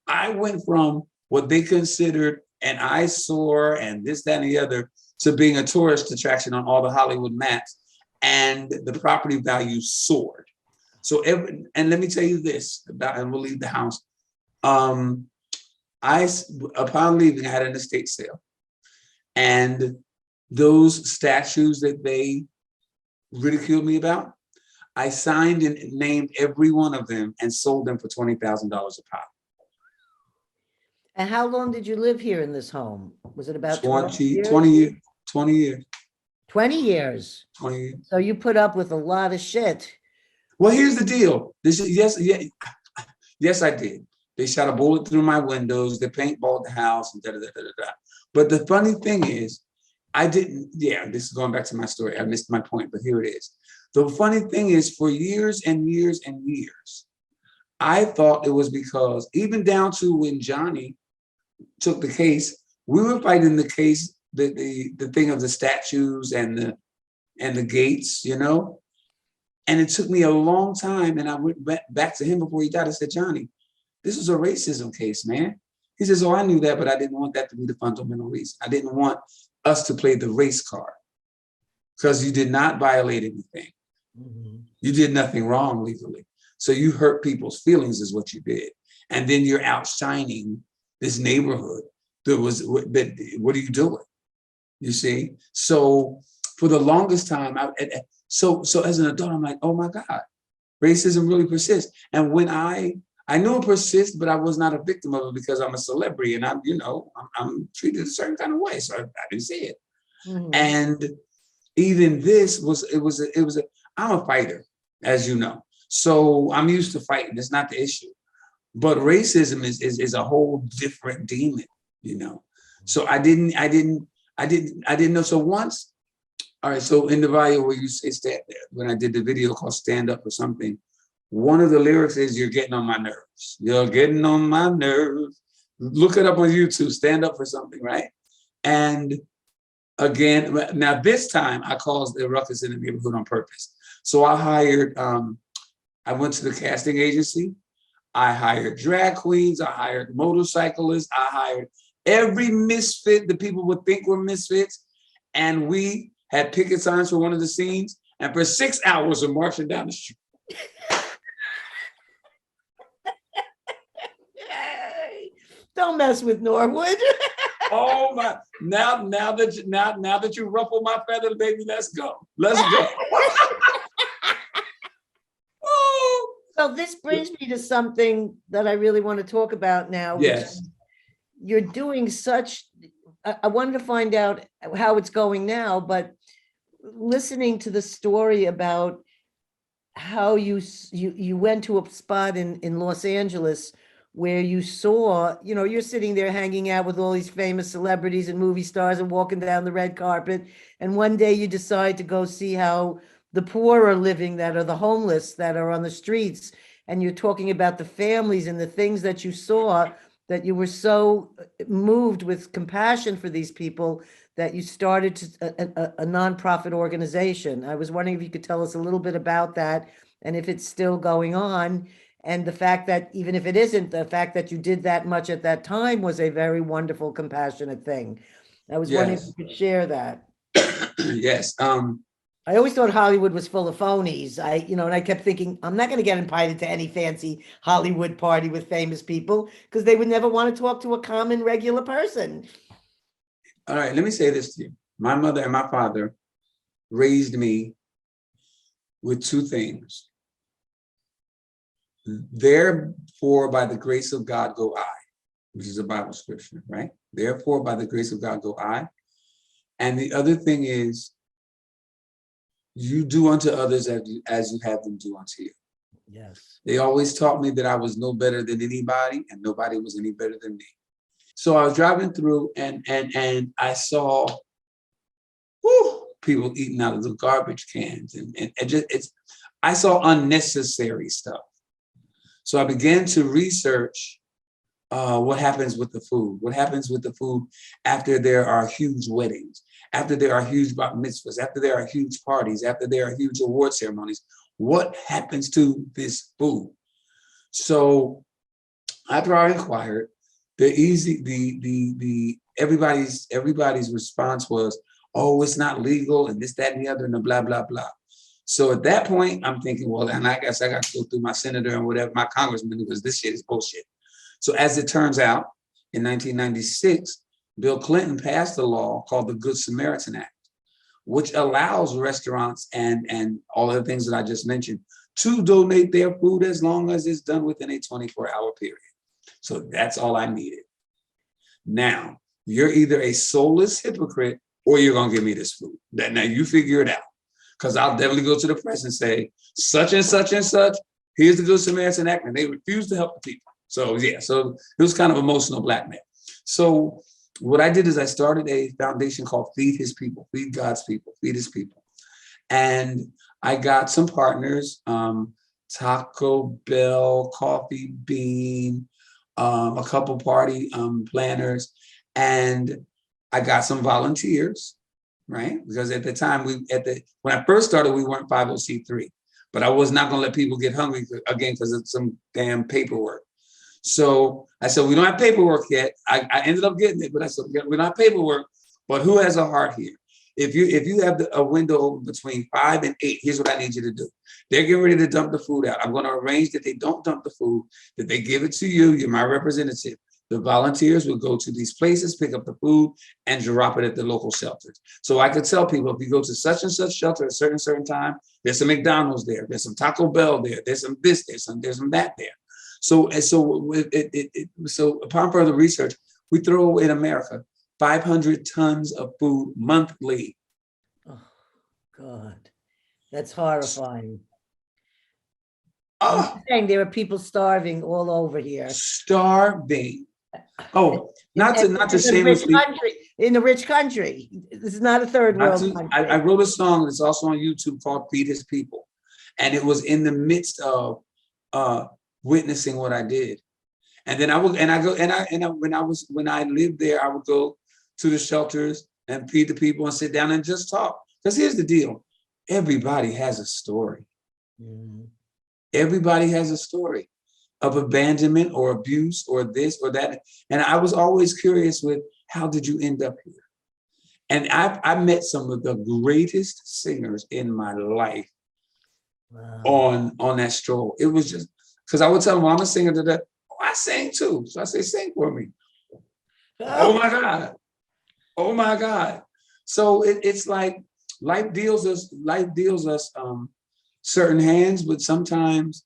I went from what they considered an eyesore and this, that, and the other to being a tourist attraction on all the Hollywood maps, and the property value soared. So and let me tell you this about, and we'll leave the house. Upon leaving, I had an estate sale, and those statues that they ridiculed me about, I signed and named every one of them and sold them for $20,000 a pop. And how long did you live here in this home? Was it about 20 years? 20 years, 20 years, 20 years. 20 years. So you put up with a lot of shit. Well, here's the deal. Yes, I did. They shot a bullet through my windows. They paintballed the house and da da da da da. But the funny thing is, I didn't. Yeah, this is going back to my story. I missed my point, but here it is. The funny thing is, for years and years and years, I thought it was because, even down to when Johnny took the case, we were fighting the case, the thing of the statues and the gates, you know. And it took me a long time, and I went back to him before he died. I said, Johnny, this was a racism case, man. He says, oh, I knew that, but I didn't want that to be the fundamental reason. I didn't want us to play the race card, because you did not violate anything. Mhm. You did nothing wrong legally. So you hurt people's feelings is what you did. And then you're outshining this neighborhood. What are you doing? You see? So for the longest time, so as an adult, I'm like, oh my God, racism really persists. And when I knew it persists, but I was not a victim of it because I'm a celebrity and I'm treated a certain kind of way. So I didn't see it. Mhm. And even this I'm a fighter, as you know. So I'm used to fighting. It's not the issue. But racism is a whole different demon, you know. So I didn't know. So once, all right, so in the video where you say stand there, when I did the video called Stand Up or something, one of the lyrics is, you're getting on my nerves. You're getting on my nerves. Look it up on YouTube, Stand Up for Something, right? And again, now this time I caused the ruckus in the neighborhood on purpose. So I went to the casting agency. I hired drag queens. I hired motorcyclists. I hired every misfit that people would think were misfits. And we had picket signs for one of the scenes. And for 6 hours of marching down the street. Don't mess with Norwood. Oh my! Now that you ruffle my feather, baby, let's go. Let's go. Oh. So this brings me to something that I really want to talk about now. Which Yes. you're doing such. I wanted to find out how it's going now, but listening to the story about how you went to a spot in Los Angeles where you saw, you're sitting there hanging out with all these famous celebrities and movie stars and walking down the red carpet. And one day you decide to go see how the poor are living, that are the homeless, that are on the streets. And you're talking about the families and the things that you saw, that you were so moved with compassion for these people that you started a nonprofit organization. I was wondering if you could tell us a little bit about that and if it's still going on. And the fact that even if it isn't, the fact that you did that much at that time was a very wonderful, compassionate thing. I was wondering if Yes. you could share that. Yes. I always thought Hollywood was full of phonies. And I kept thinking, I'm not going to get invited to any fancy Hollywood party with famous people because they would never want to talk to a common, regular person. All right, let me say this to you. My mother and my father raised me with two things. Therefore, by the grace of God go I, which is a Bible scripture, right? Therefore, by the grace of God go I. And the other thing is, you do unto others as you have them do unto you. Yes. They always taught me that I was no better than anybody and nobody was any better than me. So I was driving through and I saw whew, people eating out of the garbage cans and just I saw unnecessary stuff. So I began to research what happens with the food. What happens with the food after there are huge weddings, after there are huge bat mitzvahs, after there are huge parties, after there are huge award ceremonies. What happens to this food? So after I inquired, everybody's response was, oh, it's not legal and this, that, and the other, and the blah, blah, blah. So at that point, I'm thinking, well, and I guess I got to go through my senator and whatever, my congressman, because this shit is bullshit. So as it turns out, in 1996, Bill Clinton passed a law called the Good Samaritan Act, which allows restaurants and all of the things that I just mentioned to donate their food as long as it's done within a 24-hour period. So that's all I needed. Now, you're either a soulless hypocrite or you're gonna give me this food. Now you figure it out. Because I'll definitely go to the press and say, such and such and such, here's the Good Samaritan Act, and they refuse to help the people. So yeah, so it was kind of emotional blackmail. So what I did is I started a foundation called Feed His People, Feed God's People, Feed His People. And I got some partners, Taco Bell, Coffee Bean, a couple party planners, and I got some volunteers, right? Because at the time, when I first started, we weren't 50c3, but I was not gonna let people get hungry again because of some damn paperwork. So I said, we don't have paperwork yet. I ended up getting it, but I said, we don't have paperwork, but who has a heart here? If you have a window open between 5 and 8, here's what I need you to do. They're getting ready to dump the food out. I'm going to arrange that they don't dump the food, that they give it to you. You're my representative. The volunteers will go to these places, pick up the food, and drop it at the local shelters. So I could tell people, if you go to such and such shelter at a certain time, there's some McDonald's there, there's some Taco Bell there, there's some this, there's some that there. So upon further research, we throw in America 500 tons of food monthly. Oh, God, that's horrifying. Oh, I'm saying there are people starving all over here. starving. Oh, not to shamelessly. In a rich country. This is not a third world country. I wrote a song that's also on YouTube called Feed His People. And it was in the midst of witnessing what I did. And then when I lived there, I would go to the shelters and feed the people and sit down and just talk. Because here's the deal. Everybody has a story. Mm. Everybody has a story of abandonment or abuse or this or that. And I was always curious with, how did you end up here? And I met some of the greatest singers in my life. Wow. On that stroll. It was just, because I would tell them, well, I'm a singer to that. Oh, I sing too. So I say, sing for me. Oh my God. Oh my God. So it's like life deals us certain hands, but sometimes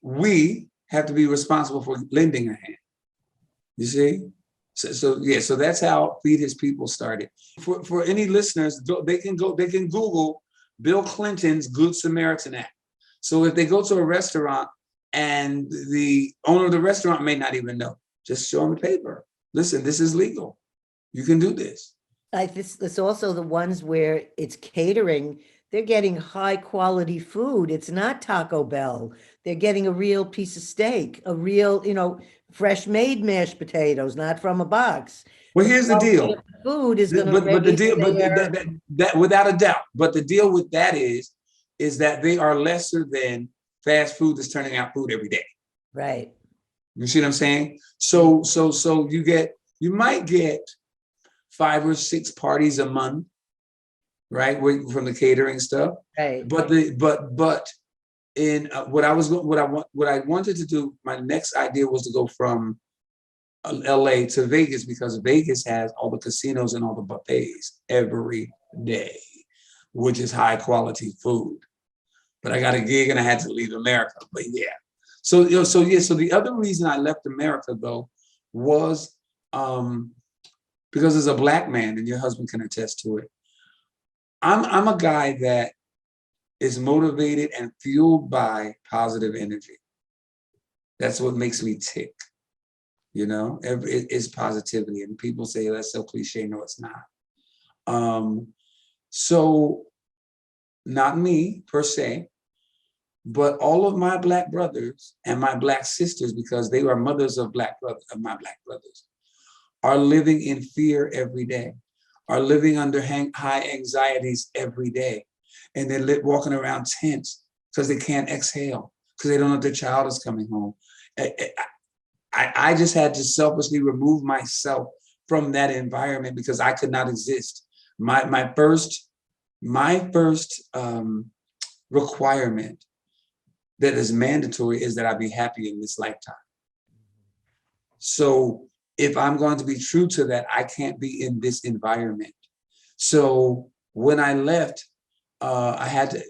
we have to be responsible for lending a hand. You see? So that's how Feed His People started. For any listeners, they can Google Bill Clinton's Good Samaritan Act. So if they go to a restaurant and the owner of the restaurant may not even know, just show them the paper. Listen, this is legal. You can do this. It's also the ones where it's catering. They're getting high quality food. It's not Taco Bell. They're getting a real piece of steak, a real, fresh made mashed potatoes, not from a box. Well, here's the deal. Food is going to but the deal, but that without a doubt. But the deal with that is that they are lesser than fast food that's turning out food every day. Right. You see what I'm saying? So you might get 5 or 6 parties a month, right? From the catering stuff. Right. But in what I wanted to do, my next idea was to go from LA to Vegas, because Vegas has all the casinos and all the buffets every day, which is high quality food. But I got a gig and I had to leave America. But yeah. So the other reason I left America though was because as a Black man, and your husband can attest to it, I'm a guy that is motivated and fueled by positive energy. That's what makes me tick. It's positivity, and people say that's so cliche. No, it's not. So not me per se, but all of my Black brothers and my Black sisters, because they are mothers of my Black brothers, are living in fear every day, are living under high anxieties every day. And they're walking around tense because they can't exhale, because they don't know if their child is coming home. I just had to selfishly remove myself from that environment because I could not exist. My first requirement that is mandatory is that I be happy in this lifetime. So if I'm going to be true to that, I can't be in this environment. So when I left, I had to,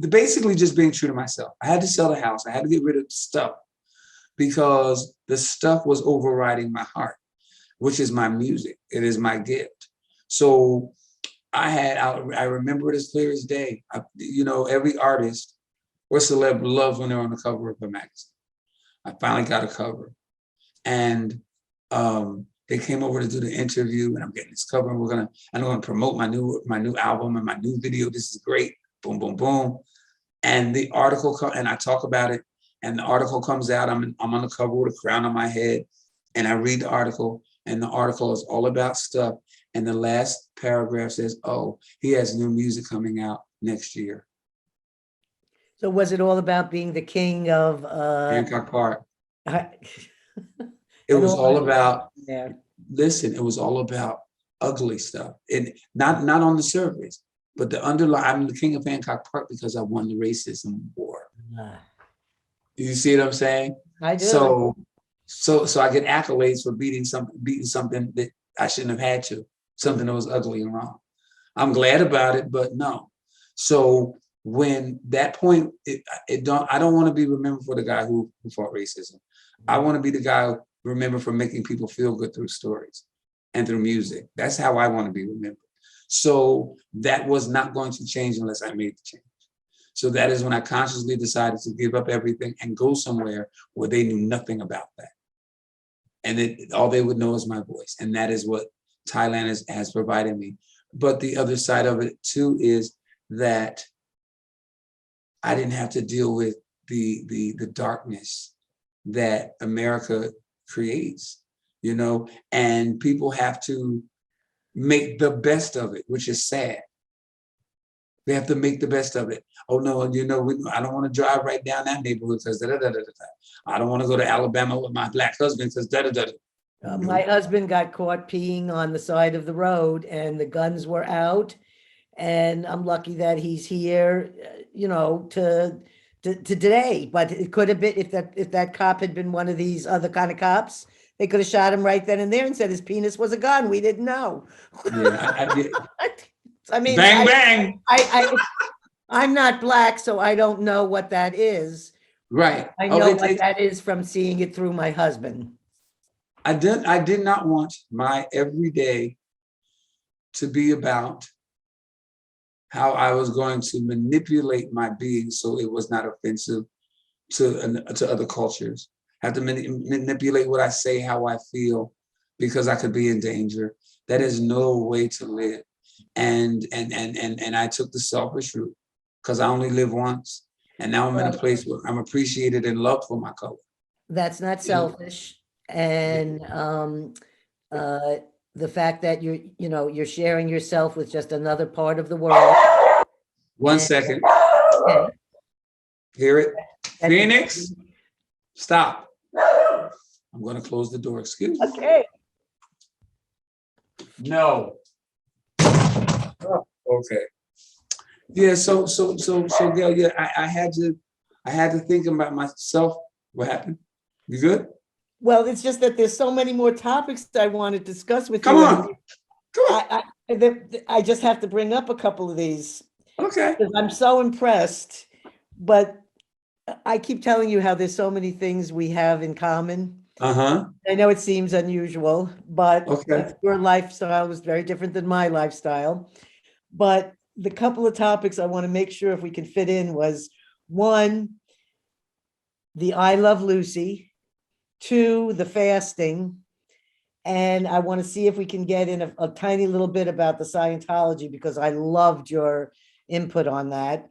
basically just being true to myself. I had to sell the house. I had to get rid of stuff because the stuff was overriding my heart, which is my music. It is my gift. So I remember it as clear as day. Every artist or celeb loves when they're on the cover of a magazine. I finally got a cover, and they came over to do the interview, and I'm getting this cover, and I'm gonna promote my new album and my new video. This is great. Boom, boom, boom. And the article and I talk about it, and the article comes out. I'm on the cover with a crown on my head, and I read the article, and the article is all about stuff. And the last paragraph says, "Oh, he has new music coming out next year." So was it all about being the king of Hancock Park. It and was all that about, there? listen, it was all about ugly stuff. And not on the surface, but the underlying, I'm the king of Hancock Park because I won the racism war. Ah, You see what I'm saying? I do. So I get accolades for beating something that I shouldn't have had to, something that was ugly and wrong. I'm glad about it, but no. So when that point, I don't want to be remembered for the guy who fought racism. I want to be the guy remembered for making people feel good through stories and through music. That's how I want to be remembered. So that was not going to change unless I made the change. So that is when I consciously decided to give up everything and go somewhere where they knew nothing about that. And all they would know is my voice. And that is what Thailand has provided me. But the other side of it too is that I didn't have to deal with the darkness that America creates, and people have to make the best of it, which is sad. They have to make the best of it. Oh no, I don't want to drive right down that neighborhood because I don't want to go to Alabama with my Black husband because My husband got caught peeing on the side of the road and the guns were out. And I'm lucky that he's here, to today. But it could have been, if that cop had been one of these other kind of cops, they could have shot him right then and there and said his penis was a gun. We didn't know. Yeah, I mean, bang, bang. I'm not Black, so I don't know what that is. Right. I know what that is from seeing it through my husband. I did not want my everyday to be about how I was going to manipulate my being so it was not offensive to other cultures. I have to manipulate what I say, how I feel, because I could be in danger. That is no way to live. And I took the selfish route because I only live once. And now I'm in a place where I'm appreciated and loved for my color. That's not selfish. And the fact that you're sharing yourself with just another part of the world. One second. Okay. Hear it? Phoenix, stop. I'm going to close the door. Excuse me. Okay. No. Oh, okay. Yeah. So, Gail, yeah, I had to think about myself. What happened? You good? Well, it's just that there's so many more topics that I want to discuss with Come you. on. I just have to bring up a couple of these. Okay. Because I'm so impressed, but I keep telling you how there's so many things we have in common. Uh-huh. I know it seems unusual, but Okay. your lifestyle was very different than my lifestyle. But the couple of topics I want to make sure if we can fit in was one, the I Love Lucy. to the fasting. And I want to see if we can get in a tiny little bit about the Scientology, because I loved your input on that.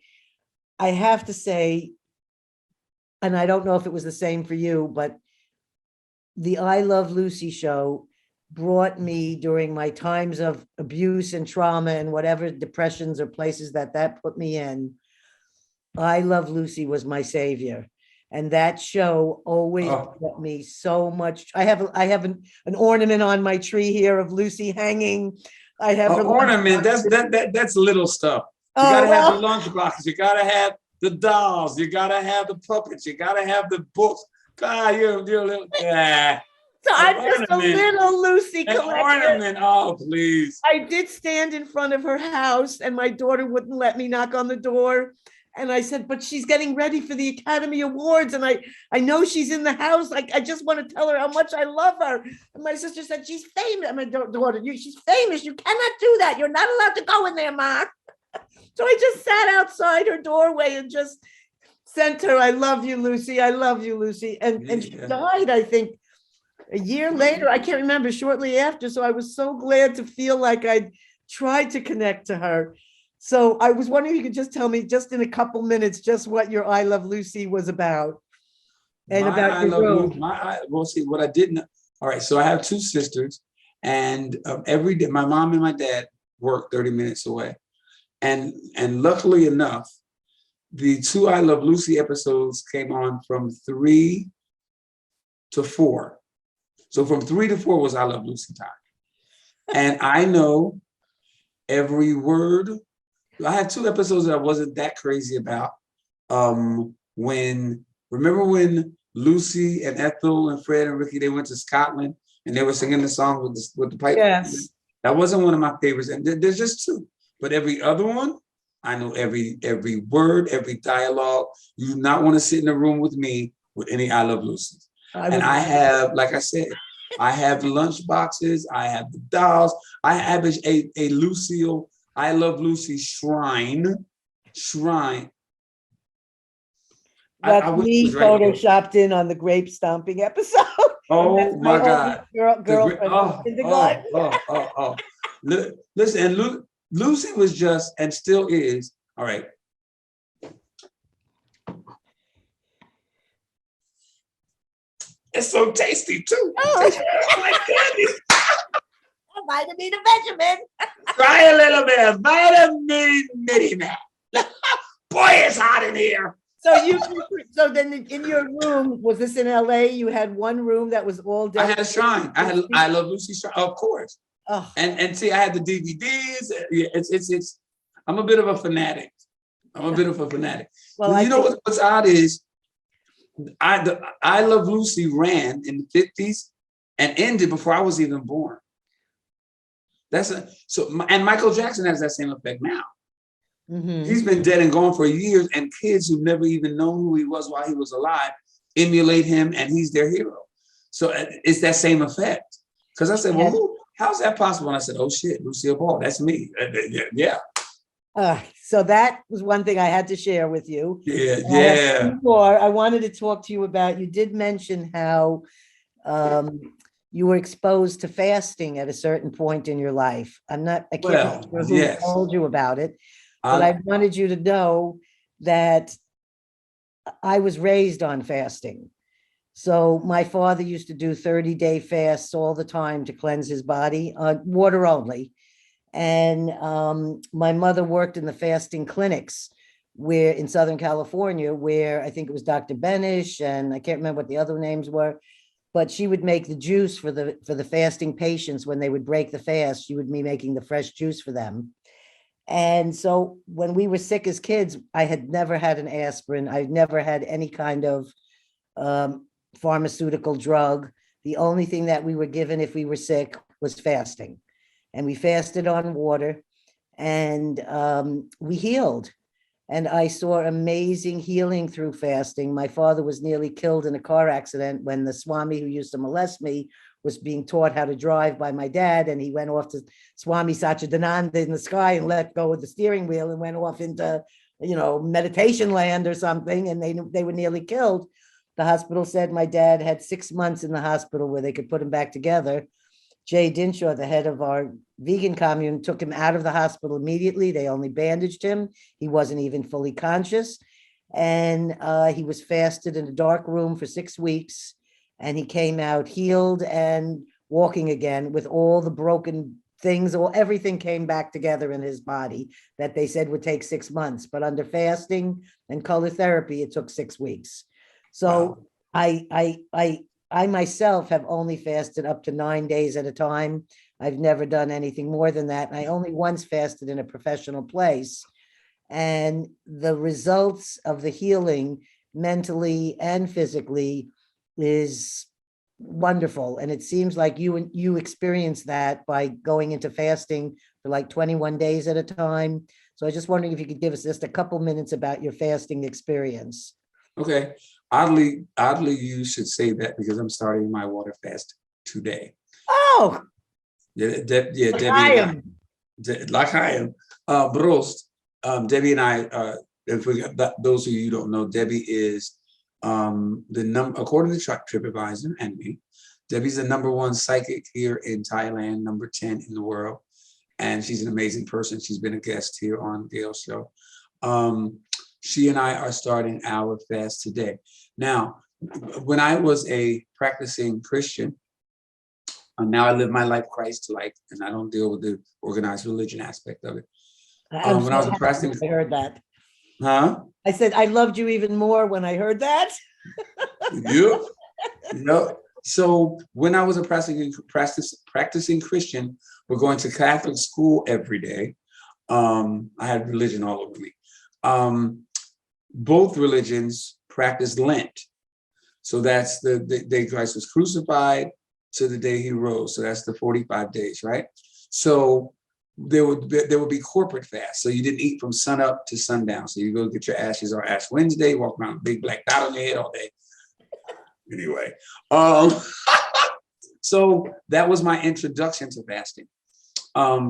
I have to say, and I don't know if it was the same for you, but the I Love Lucy show brought me during my times of abuse and trauma and whatever depressions or places that put me in. I Love Lucy was my savior. And that show always Oh. brought me so much. I have an ornament on my tree here of Lucy hanging. I have An ornament, that's little stuff. You Oh, gotta have the well. lunch boxes, you gotta have the dolls, you gotta have the puppets, you gotta have the books. God, you're a little, yeah. So I'm An just a ornament. little Lucy An collector. ornament, oh, please. I did stand in front of her house and my daughter wouldn't let me knock on the door. And I said, but she's getting ready for the Academy Awards. And I know she's in the house. I just want to tell her how much I love her. And my sister said, she's famous. And my daughter, she's famous. You cannot do that. You're not allowed to go in there, Ma. So I just sat outside her doorway and just sent her, I love you, Lucy. I love you, Lucy. And she Yeah. died, I think, a year later. I can't remember, shortly after. So I was so glad to feel like I'd tried to connect to her. So I was wondering if you could just tell me, just in a couple minutes, just what your I Love Lucy was about. And about your room. Well, see, what I didn't, all right, so I have two sisters, and every day, my mom and my dad work 30 minutes away. And luckily enough, the two I Love Lucy episodes came on from 3 to 4. So from 3 to 4 was I Love Lucy time. And I know every word. I have two episodes that I wasn't that crazy about. Remember when Lucy and Ethel and Fred and Ricky, they went to Scotland and they were singing the song with the pipe? Yes. That wasn't one of my favorites. And there's just two. But every other one, I know every word, every dialogue. You do not want to sit in a room with me with any I Love Lucy's. And I have, like I said, I have lunch boxes, I have the dolls, I have a Lucille, I Love Lucy shrine. That's I wish it me was right here. photoshopped in on the grape stomping episode. Oh That's my oldest God. girlfriend in the garden. Listen, and Lucy was just, and still is, all right. It's so tasty too. Oh my goodness. Vitamin Benjamin. Try a little bit of vitamin Mitty Man. Boy, it's hot in here. So then in your room, was this in LA? You had one room that was all I had a shrine. I Love Lucy shrine, of course. Oh. And see, I had the DVDs. Yeah, it's. I'm a bit of a fanatic. Well, you know what's odd is, I Love Lucy ran in the 50s and ended before I was even born. And Michael Jackson has that same effect now. Mm-hmm. He's been dead and gone for years, and kids who never even known who he was while he was alive emulate him, and he's their hero. So it's that same effect. Because I said, well, how's that possible? And I said, oh shit, Lucille Ball, that's me. Yeah. So that was one thing I had to share with you. Yeah. Before, I wanted to talk to you about, you did mention how you were exposed to fasting at a certain point in your life. I can't remember who told you about it, but I wanted you to know that I was raised on fasting. So my father used to do 30-day fasts all the time to cleanse his body, water only. And my mother worked in the fasting clinics in Southern California, where I think it was Dr. Benish, and I can't remember what the other names were, but she would make the juice for the fasting patients. When they would break the fast, she would be making the fresh juice for them. And so when we were sick as kids, I had never had an aspirin. I'd never had any kind of pharmaceutical drug. The only thing that we were given if we were sick was fasting. And we fasted on water, and we healed. And I saw amazing healing through fasting. My father was nearly killed in a car accident when the Swami who used to molest me was being taught how to drive by my dad. And he went off to Swami Satchidananda in the sky and let go of the steering wheel and went off into, meditation land or something. And they were nearly killed. The hospital said my dad had 6 months in the hospital where they could put him back together. Jay Dinshaw, the head of our vegan commune, took him out of the hospital immediately. They only bandaged him. He wasn't even fully conscious. And he was fasted in a dark room for 6 weeks. And he came out healed and walking again with all the broken things, or everything came back together in his body that they said would take 6 months. But under fasting and color therapy, it took 6 weeks. So I myself have only fasted up to 9 days at a time. I've never done anything more than that. And I only once fasted in a professional place. And the results of the healing mentally and physically is wonderful. And it seems like you experienced that by going into fasting for like 21 days at a time. So I was just wondering if you could give us just a couple minutes about your fasting experience. Okay. Oddly, you should say that because I'm starting my water fast today. Oh, Yeah, like Debbie I and am. like I am. Brost, Debbie and I, if we got that, those of you who don't know, Debbie is the number, according to TripAdvisor and me, Debbie's the #1 psychic here in Thailand, number 10 in the world. And she's an amazing person. She's been a guest here on Gail's show. She and I are starting our fast today. Now, when I was a practicing Christian, now I live my life Christ-like, and I don't deal with the organized religion aspect of it. I'm When I so was a happy practicing, I heard that. huh? I said, I loved you even more when I heard that. Yep. Yep. So when I was a practicing Christian, we're going to Catholic school every day. I had religion all over me. Both religions practice Lent. So that's the day Christ was crucified to the day he rose. So that's the 45 days, right? So there would be corporate fast. So you didn't eat from sun up to sundown. So you go get your ashes on Ash Wednesday, walk around with a big black dot on your head all day. Anyway, so that was my introduction to fasting.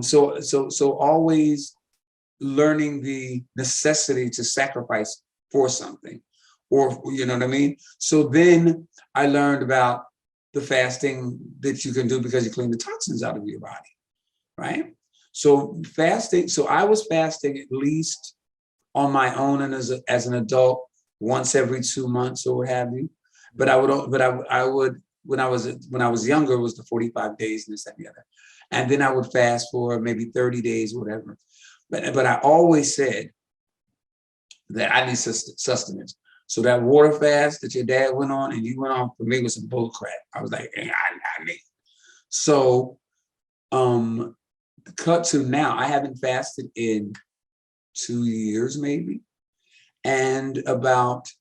So always learning the necessity to sacrifice for something, or you know what I mean? So then I learned about the fasting that you can do because you clean the toxins out of your body, right? So fasting, so I was fasting at least on my own and as an adult once every 2 months or what have you. But I would when I was younger, it was the 45 days and this and the other. And then I would fast for maybe 30 days, whatever. But I always said that I need sustenance. So that water fast that your dad went on and you went on, for me, was some bull crap. I was like, hey, I need. So cut to now, I haven't fasted in 2 years maybe. And about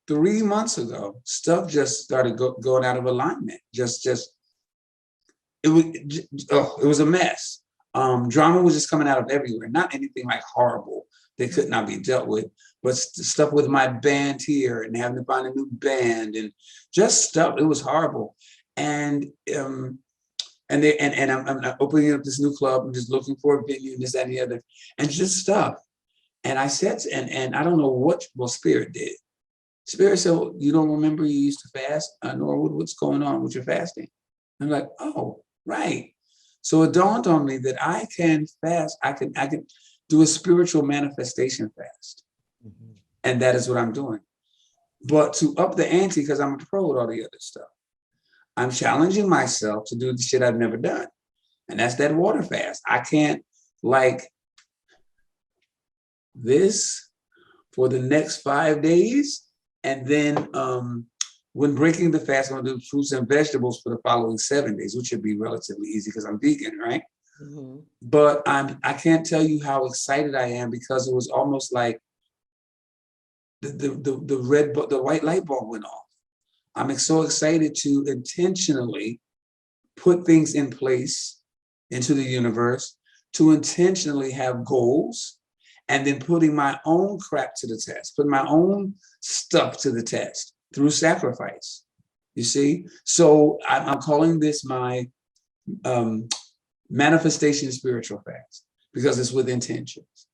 3 months ago, stuff just started going out of alignment. It was a mess. Drama was just coming out of everywhere. Not anything like horrible that could not be dealt with, but stuff with my band here and having to find a new band and just stuff. It was horrible. And I'm opening up this new club. I'm just looking for a venue and this, that, and the other, and just stuff. And I said, and I don't know what Spirit did. Spirit said, well, you don't remember you used to fast? Norwood, what's going on with your fasting? I'm like, oh, right. So it dawned on me that I can fast. I can do a spiritual manifestation fast. Mm-hmm. And that is what I'm doing. But to up the ante, because I'm a pro with all the other stuff, I'm challenging myself to do the shit I've never done. And that's that water fast. I can't like this for the next 5 days. And then when breaking the fast, I'm gonna do fruits and vegetables for the following 7 days, which should be relatively easy because I'm vegan, right? Mm-hmm. But I can't tell you how excited I am because it was almost like the white light bulb went off. I'm so excited to intentionally put things in place into the universe, to intentionally have goals, and then putting my own crap to the test, putting my own stuff to the test through sacrifice. You see? So I'm calling this my manifestation spiritual fast because it's with intentions.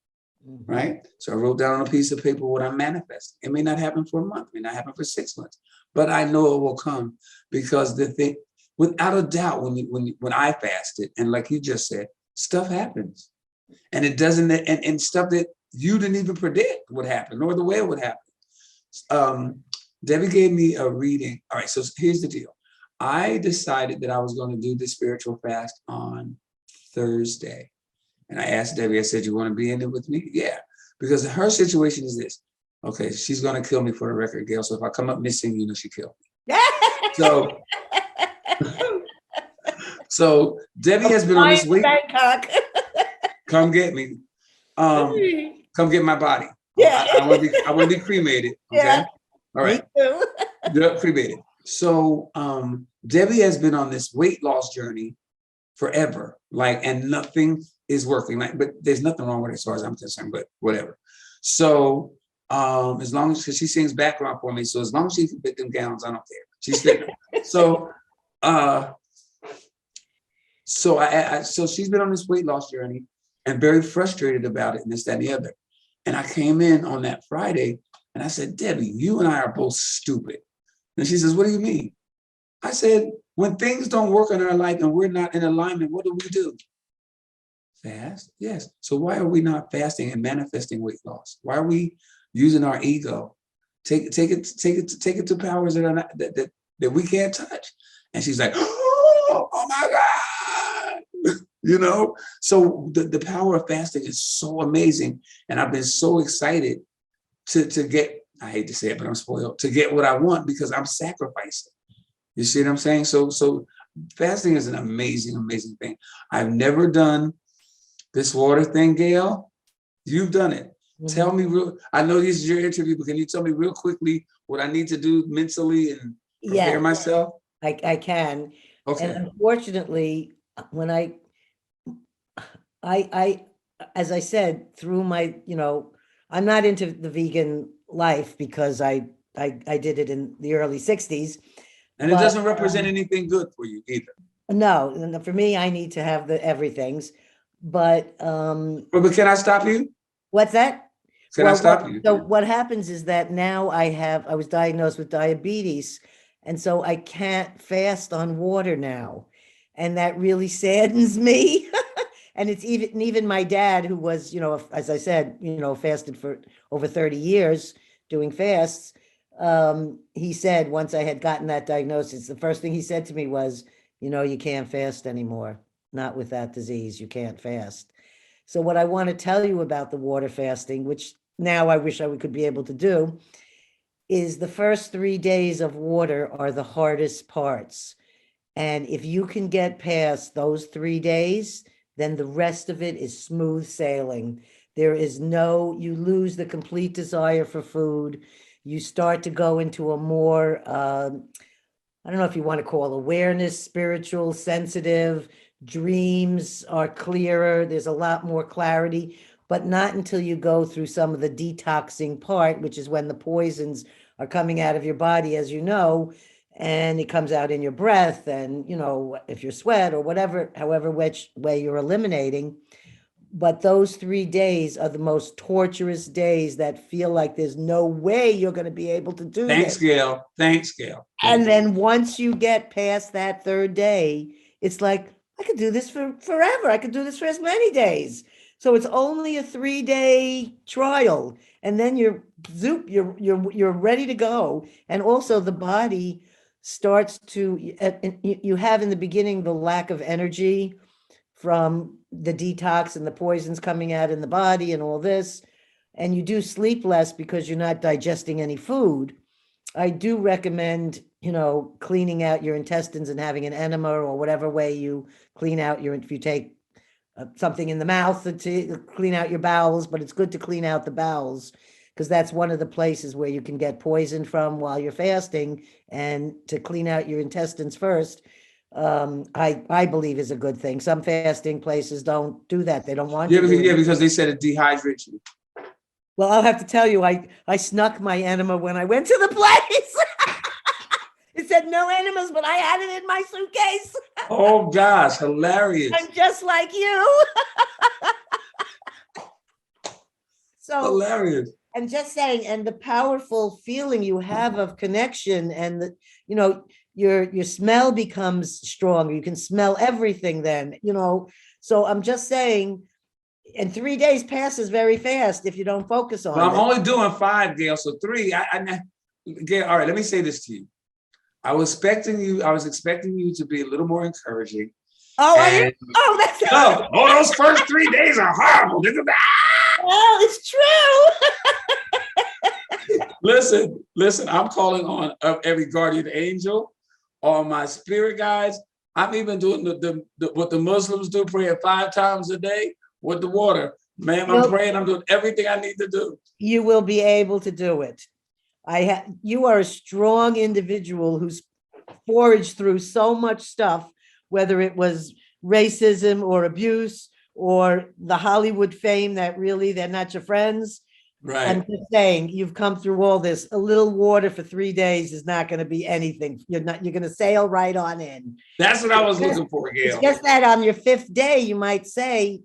right? So I wrote down on a piece of paper what I'm manifesting. It may not happen for a month, it may not happen for 6 months, but I know it will come because the thing, without a doubt, when I fasted, and like you just said, stuff happens, and it doesn't, and stuff that you didn't even predict would happen, nor the way it would happen. Debbie gave me a reading. All right, so here's the deal. I decided that I was going to do the spiritual fast on Thursday. And I asked Debbie, I said, you want to be in it with me? Yeah, because her situation is this. Okay, she's going to kill me for the record, Gail. So if I come up missing, you know she killed me. So, so Debbie has been on this weight. Bangkok. Come get me. Come get my body. Yeah. I want to be cremated. Okay. Yeah. All right. Me too. Yeah, cremated. So Debbie has been on this weight loss journey forever. Like, and nothing is working. Like, but there's nothing wrong with it as far as I'm concerned, but whatever. So as long as, because she sings background for me, so as long as she can fit them gowns, I don't care. She's fitting them. So so she's been on this weight loss journey and very frustrated about it and this, that, and the other. And I came in on that Friday and I said, Debbie, you and I are both stupid. And she says, what do you mean? I said, when things don't work in our life and we're not in alignment, what do? Fast? Yes. So why are we not fasting and manifesting weight loss? Why are we using our ego? Take it to powers that are not, that we can't touch. And she's like, oh my God. You know, so the power of fasting is so amazing. And I've been so excited to get, I hate to say it, but I'm spoiled, to get what I want because I'm sacrificing. You see what I'm saying? So fasting is an amazing, amazing thing. I've never done this water thing, Gail. You've done it. Mm-hmm. Tell me I know this is your interview, but can you tell me real quickly what I need to do mentally and prepare myself? I can. Okay. And unfortunately, when I as I said, through my, I'm not into the vegan life because I did it in the early 60s. And it doesn't represent anything good for you either. No, for me, I need to have the everythings. But can I stop you? What's that? Can I stop you? So what happens is that now I was diagnosed with diabetes, and so I can't fast on water now. And that really saddens me. And it's even my dad, who was, as I said, fasted for over 30 years doing fasts. He said, once I had gotten that diagnosis, the first thing he said to me was, you can't fast anymore. Not with that disease, you can't fast. So what I want to tell you about the water fasting, which now I wish I could be able to do, is the first 3 days of water are the hardest parts. And if you can get past those 3 days, then the rest of it is smooth sailing. There is you lose the complete desire for food. You start to go into a more, I don't know if you want to call awareness, spiritual, sensitive, dreams are clearer. There's a lot more clarity, but not until you go through some of the detoxing part, which is when the poisons are coming out of your body, as you know, and it comes out in your breath and, if you're sweat or whatever, however which way you're eliminating. But those 3 days are the most torturous days that feel like there's no way you're going to be able to do Thanks, this. Gail. Thanks, Gail. And then once you get past that third day, it's like, I could do this for forever. I could do this for as many days. So it's only a 3-day trial. And then you're ready to go. And also the body starts to, you have in the beginning the lack of energy from the detox and the poisons coming out in the body and all this, and you do sleep less because you're not digesting any food. I do recommend, cleaning out your intestines and having an enema or whatever way you clean out if you take something in the mouth to clean out your bowels, but it's good to clean out the bowels because that's one of the places where you can get poisoned from while you're fasting, and to clean out your intestines first. I believe is a good thing. Some fasting places don't do that. They don't want you to do it. Because they said it dehydrates you. Well, I'll have to tell you, I snuck my enema when I went to the place. It said no enemas, but I had it in my suitcase. Oh gosh, hilarious. I'm just like you. So, Hilarious. and just saying, and the powerful feeling you have of connection, and the, you know, your smell becomes stronger. You can smell everything then, you know. So I'm just saying, and 3 days passes very fast if you don't focus Well, on I'm it. only doing 5, Gail. So 3. Gail, all right, let me say this to you. I was expecting you to be a little more encouraging. Oh, are you? And Oh, that's no, those first 3 days are horrible. well, it's true. Listen, I'm calling on every guardian angel, all my spirit guides. I'm even doing what the Muslims do, praying 5 times a day with the water. Ma'am, I'm praying, I'm doing everything I need to do. You will be able to do it. You are a strong individual who's foraged through so much stuff, whether it was racism or abuse or the Hollywood fame that really they're not your friends. I'm Right. just saying, you've come through all this. A little water for 3 days is not going to be anything. You're going to sail right on in. That's what I was looking for, It's Gail. just that on your 5th day, you might say,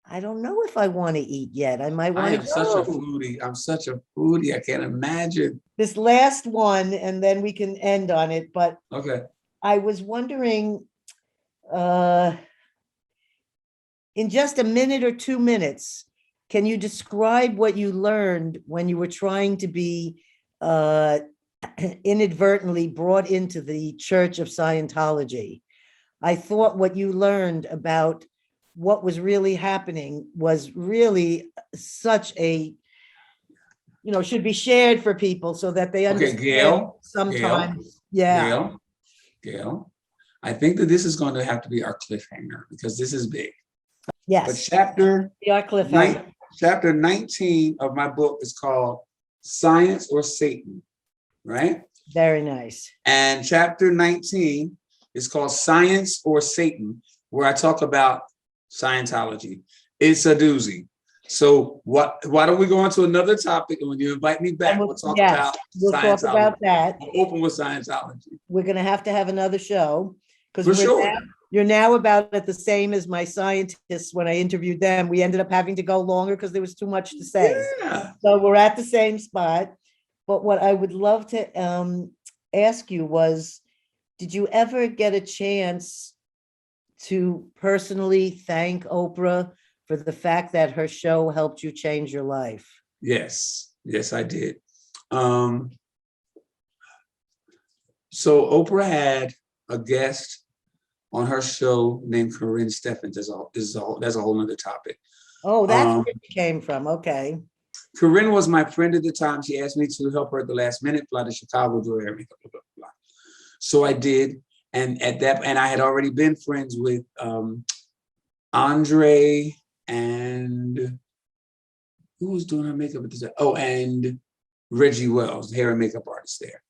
I don't know if I want to eat yet. I might I want to am such a go. foodie. I'm such a foodie. I can't imagine. This last one, and then we can end on it. But Okay. I was wondering, in just a minute or 2 minutes, can you describe what you learned when you were trying to be inadvertently brought into the Church of Scientology? I thought what you learned about what was really happening was really such a, should be shared for people so that they Okay, understand Gail, sometimes. Yeah. Gail. I think that this is going to have to be our cliffhanger because this is big. But Yes. chapter Your cliffhanger. chapter 19 of my book is called Science or Satan, right? Very nice. And chapter 19 is called Science or Satan, where I talk about Scientology. It's a doozy. So why don't we go on to another topic, and when you invite me back, we'll talk about we'll talk Scientology. about that. I'm open with Scientology. We're going to have another show For because sure. you're now about at the same as my scientists. When I interviewed them, we ended up having to go longer because there was too much to say. Yeah. So we're at the same spot. But what I would love to ask you was, did you ever get a chance to personally thank Oprah for the fact that her show helped you change your life? Yes, I did. So Oprah had a guest on her show named Corinne Steffens. That's a whole nother topic. Oh, that's where it came from. Okay. Corinne was my friend at the time. She asked me to help her at the last minute, fly to Chicago, do her hair, makeup, blah, blah, blah. So I did. And I had already been friends with Andre and who was doing her makeup at the time? Oh, and Reggie Wells, hair and makeup artist there.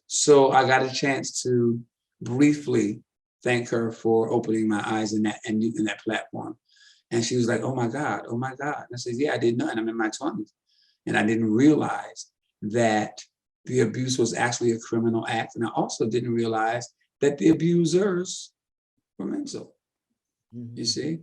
So I got a chance to briefly thank her for opening my eyes in that platform. And she was like, oh my God. And I said, yeah, I didn't know. And I'm in my 20s. And I didn't realize that the abuse was actually a criminal act. And I also didn't realize that the abusers were mental. Mhm. You see?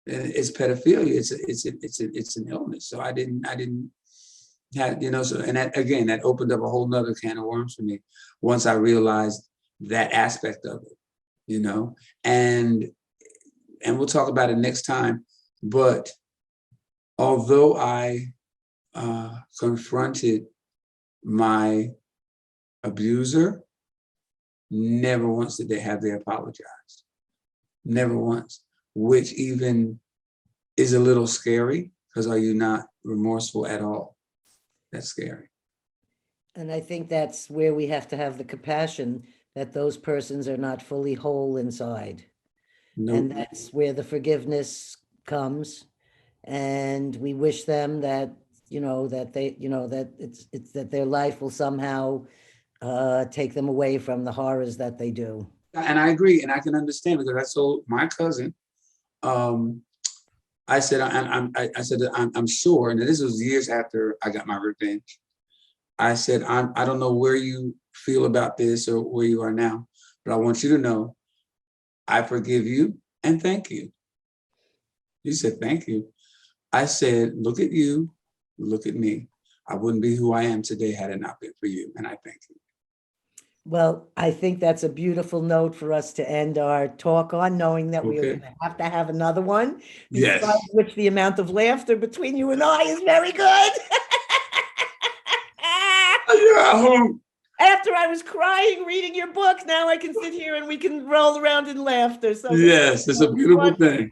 And it's pedophilia. It's an illness. So I didn't have, so, and that opened up a whole nother can of worms for me once I realized that aspect of it, and we'll talk about it next time. But although I confronted my abuser, never once did they apologize. Never once, which even is a little scary because are you not remorseful at all? That's scary. And I think that's where we have to have the compassion that those persons are not fully whole inside. Nope. And that's where the forgiveness comes. And we wish them that, that they, that it's that their life will somehow take them away from the horrors that they do. And I agree, and I can understand because I told my cousin, I said, I'm sure, and this was years after I got my revenge. I said, I don't know where you feel about this or where you are now, but I want you to know, I forgive you and thank you. He said, thank you. I said, look at you. Look at me. I wouldn't be who I am today had it not been for you. And I thank you. Well, I think that's a beautiful note for us to end our talk on, knowing that we are Okay. going to have another one. Yes. Besides which the amount of laughter between you and I is very good. You're at home. After I was crying reading your book, now I can sit here and we can roll around in laughter. So Yes, it's a beautiful thing.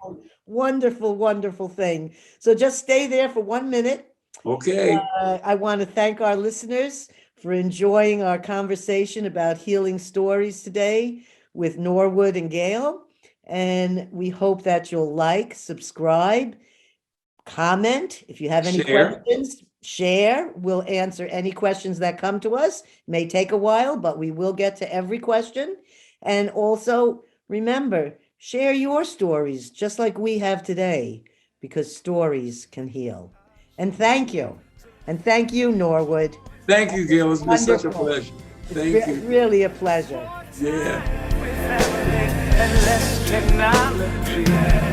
wonderful, wonderful thing. So just stay there for 1 minute. Okay. I want to thank our listeners for enjoying our conversation about healing stories today with Norwood and Gail. And we hope that you'll like, subscribe, comment. If you have any Share. questions, share. We'll answer any questions that come to us. May take a while, but we will get to every question. And also remember, share your stories just like we have today, because stories can heal. And thank you. And thank you, Norwood. Thank you, Gail. It's been such a Wonderful. pleasure. It's Thank you. really a pleasure. Yeah. and less technology.